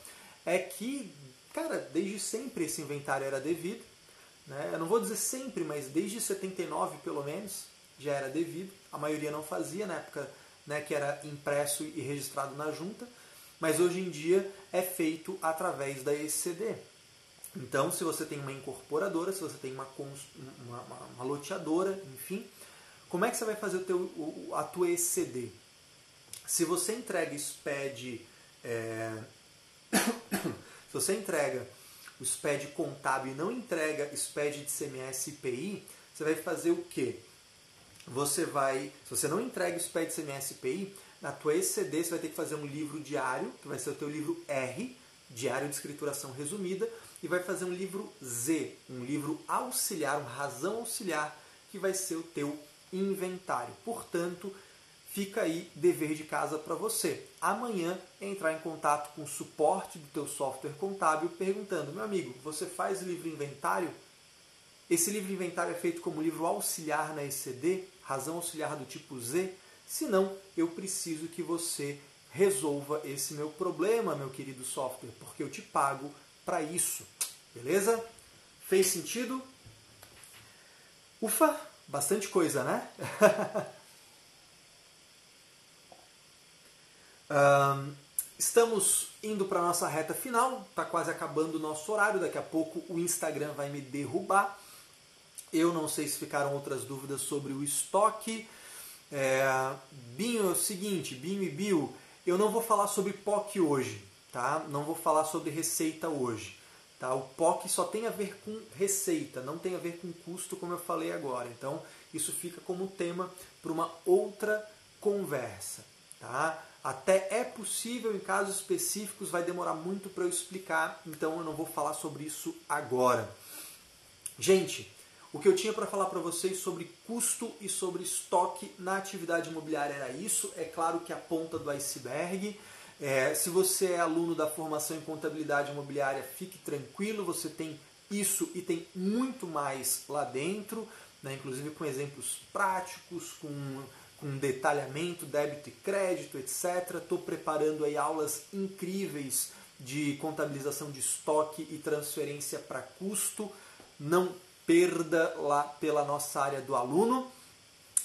é que, cara, desde sempre esse inventário era devido. Né? Eu não vou dizer sempre, mas desde 79 pelo menos já era devido. A maioria não fazia na época, né, que era impresso e registrado na junta. Mas hoje em dia é feito através da ECD. Então, se você tem uma incorporadora, se você tem uma loteadora, enfim, Como é que você vai fazer a tua ECD? Se você entrega SPED, se você entrega o SPED contábil e não entrega SPED de CMS e IPI, você vai fazer o quê? Se você não entrega o SPED de CMS e IPI, na tua ECD você vai ter que fazer um livro diário, que vai ser o teu livro R, Diário de Escrituração Resumida, e vai fazer um livro Z, um livro auxiliar, uma razão auxiliar, que vai ser o teu inventário. Portanto, fica aí dever de casa para você. Amanhã entrar em contato com o suporte do teu software contábil perguntando, meu amigo, você faz livro inventário? Esse livro inventário é feito como livro auxiliar na ECD, razão auxiliar do tipo Z? Se não, eu preciso que você resolva esse meu problema, meu querido software, porque eu te pago para isso. Beleza? Fez sentido? Ufa, bastante coisa, né? Estamos indo para a nossa reta final, está quase acabando o nosso horário, daqui a pouco o Instagram vai me derrubar. Eu não sei se ficaram outras dúvidas sobre o estoque. Binho, é o seguinte, Binho e Bio, eu não vou falar sobre POC hoje, tá? Não vou falar sobre receita hoje. Tá? O POC só tem a ver com receita, não tem a ver com custo, como eu falei agora. Então, isso fica como tema para uma outra conversa. Tá? Até é possível, em casos específicos, vai demorar muito para eu explicar, então eu não vou falar sobre isso agora. Gente, o que eu tinha para falar para vocês sobre custo e sobre estoque na atividade imobiliária era isso. É claro que a ponta do iceberg. Se você é aluno da formação em contabilidade imobiliária, fique tranquilo, você tem isso e tem muito mais lá dentro, né? Inclusive com exemplos práticos, com detalhamento, débito e crédito, etc. Estou preparando aí aulas incríveis de contabilização de estoque e transferência para custo. Não perda lá pela nossa área do aluno.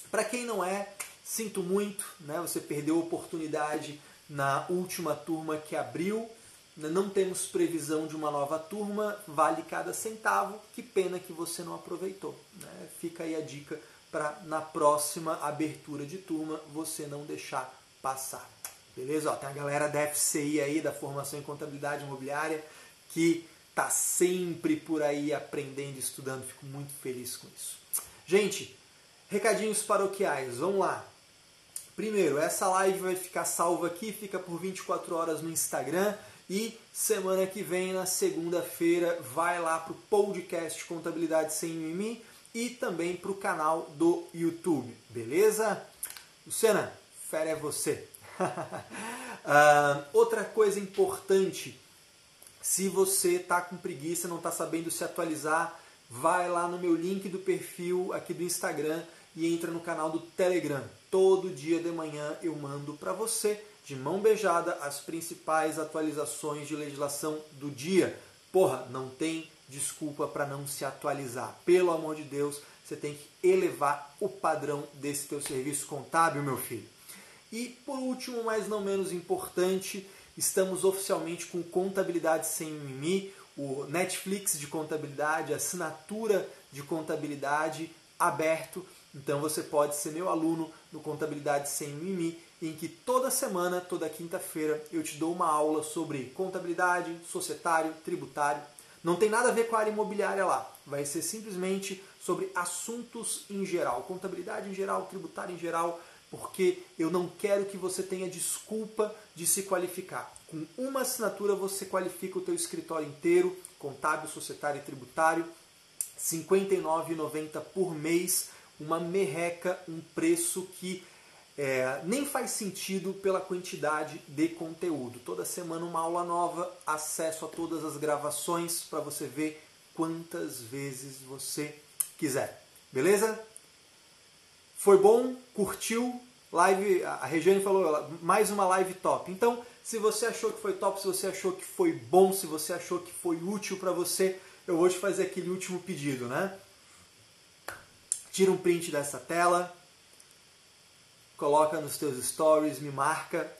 Para quem não é, sinto muito, né? Você perdeu a oportunidade na última turma que abriu. Não temos previsão de uma nova turma, vale cada centavo. Que pena que você não aproveitou, né? Fica aí a dica para na próxima abertura de turma você não deixar passar. Beleza? Ó, tem a galera da FCI aí, da Formação em Contabilidade Imobiliária, que está sempre por aí aprendendo e estudando. Fico muito feliz com isso. Gente, recadinhos paroquiais, vamos lá. Primeiro, essa live vai ficar salva aqui, fica por 24 horas no Instagram e semana que vem, na segunda-feira, vai lá para o podcast Contabilidade Sem Mimimi e também para o canal do YouTube, beleza? Luciana, fera é você. Outra coisa importante, se você está com preguiça, não está sabendo se atualizar, vai lá no meu link do perfil aqui do Instagram e entra no canal do Telegram. Todo dia de manhã eu mando para você, de mão beijada, as principais atualizações de legislação do dia. Porra, não tem desculpa para não se atualizar. Pelo amor de Deus, você tem que elevar o padrão desse teu serviço contábil, meu filho. E por último, mas não menos importante, estamos oficialmente com Contabilidade Sem Mimimi, o Netflix de contabilidade, a assinatura de contabilidade aberto. Então você pode ser meu aluno no Contabilidade Sem Mimimi, em que toda semana, toda quinta-feira, eu te dou uma aula sobre contabilidade, societário, tributário. Não tem nada a ver com a área imobiliária lá. Vai ser simplesmente sobre assuntos em geral. Contabilidade em geral, tributário em geral, porque eu não quero que você tenha desculpa de se qualificar. Com uma assinatura você qualifica o teu escritório inteiro, contábil, societário e tributário, R$ 59,90 por mês, uma merreca, um preço que nem faz sentido pela quantidade de conteúdo. Toda semana uma aula nova, acesso a todas as gravações para você ver quantas vezes você quiser. Beleza? Foi bom? Curtiu? Live, a Regiane falou, mais uma live top. Então, se você achou que foi top, se você achou que foi bom, se você achou que foi útil para você, eu vou te fazer aquele último pedido, né? Tira um print dessa tela, coloca nos teus stories, me marca,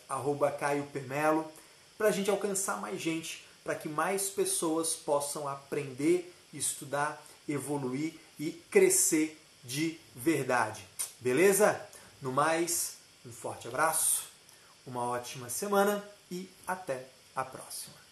@CaioPemelo, para a gente alcançar mais gente, para que mais pessoas possam aprender, estudar, evoluir e crescer de verdade. Beleza? No mais, um forte abraço, uma ótima semana e até a próxima.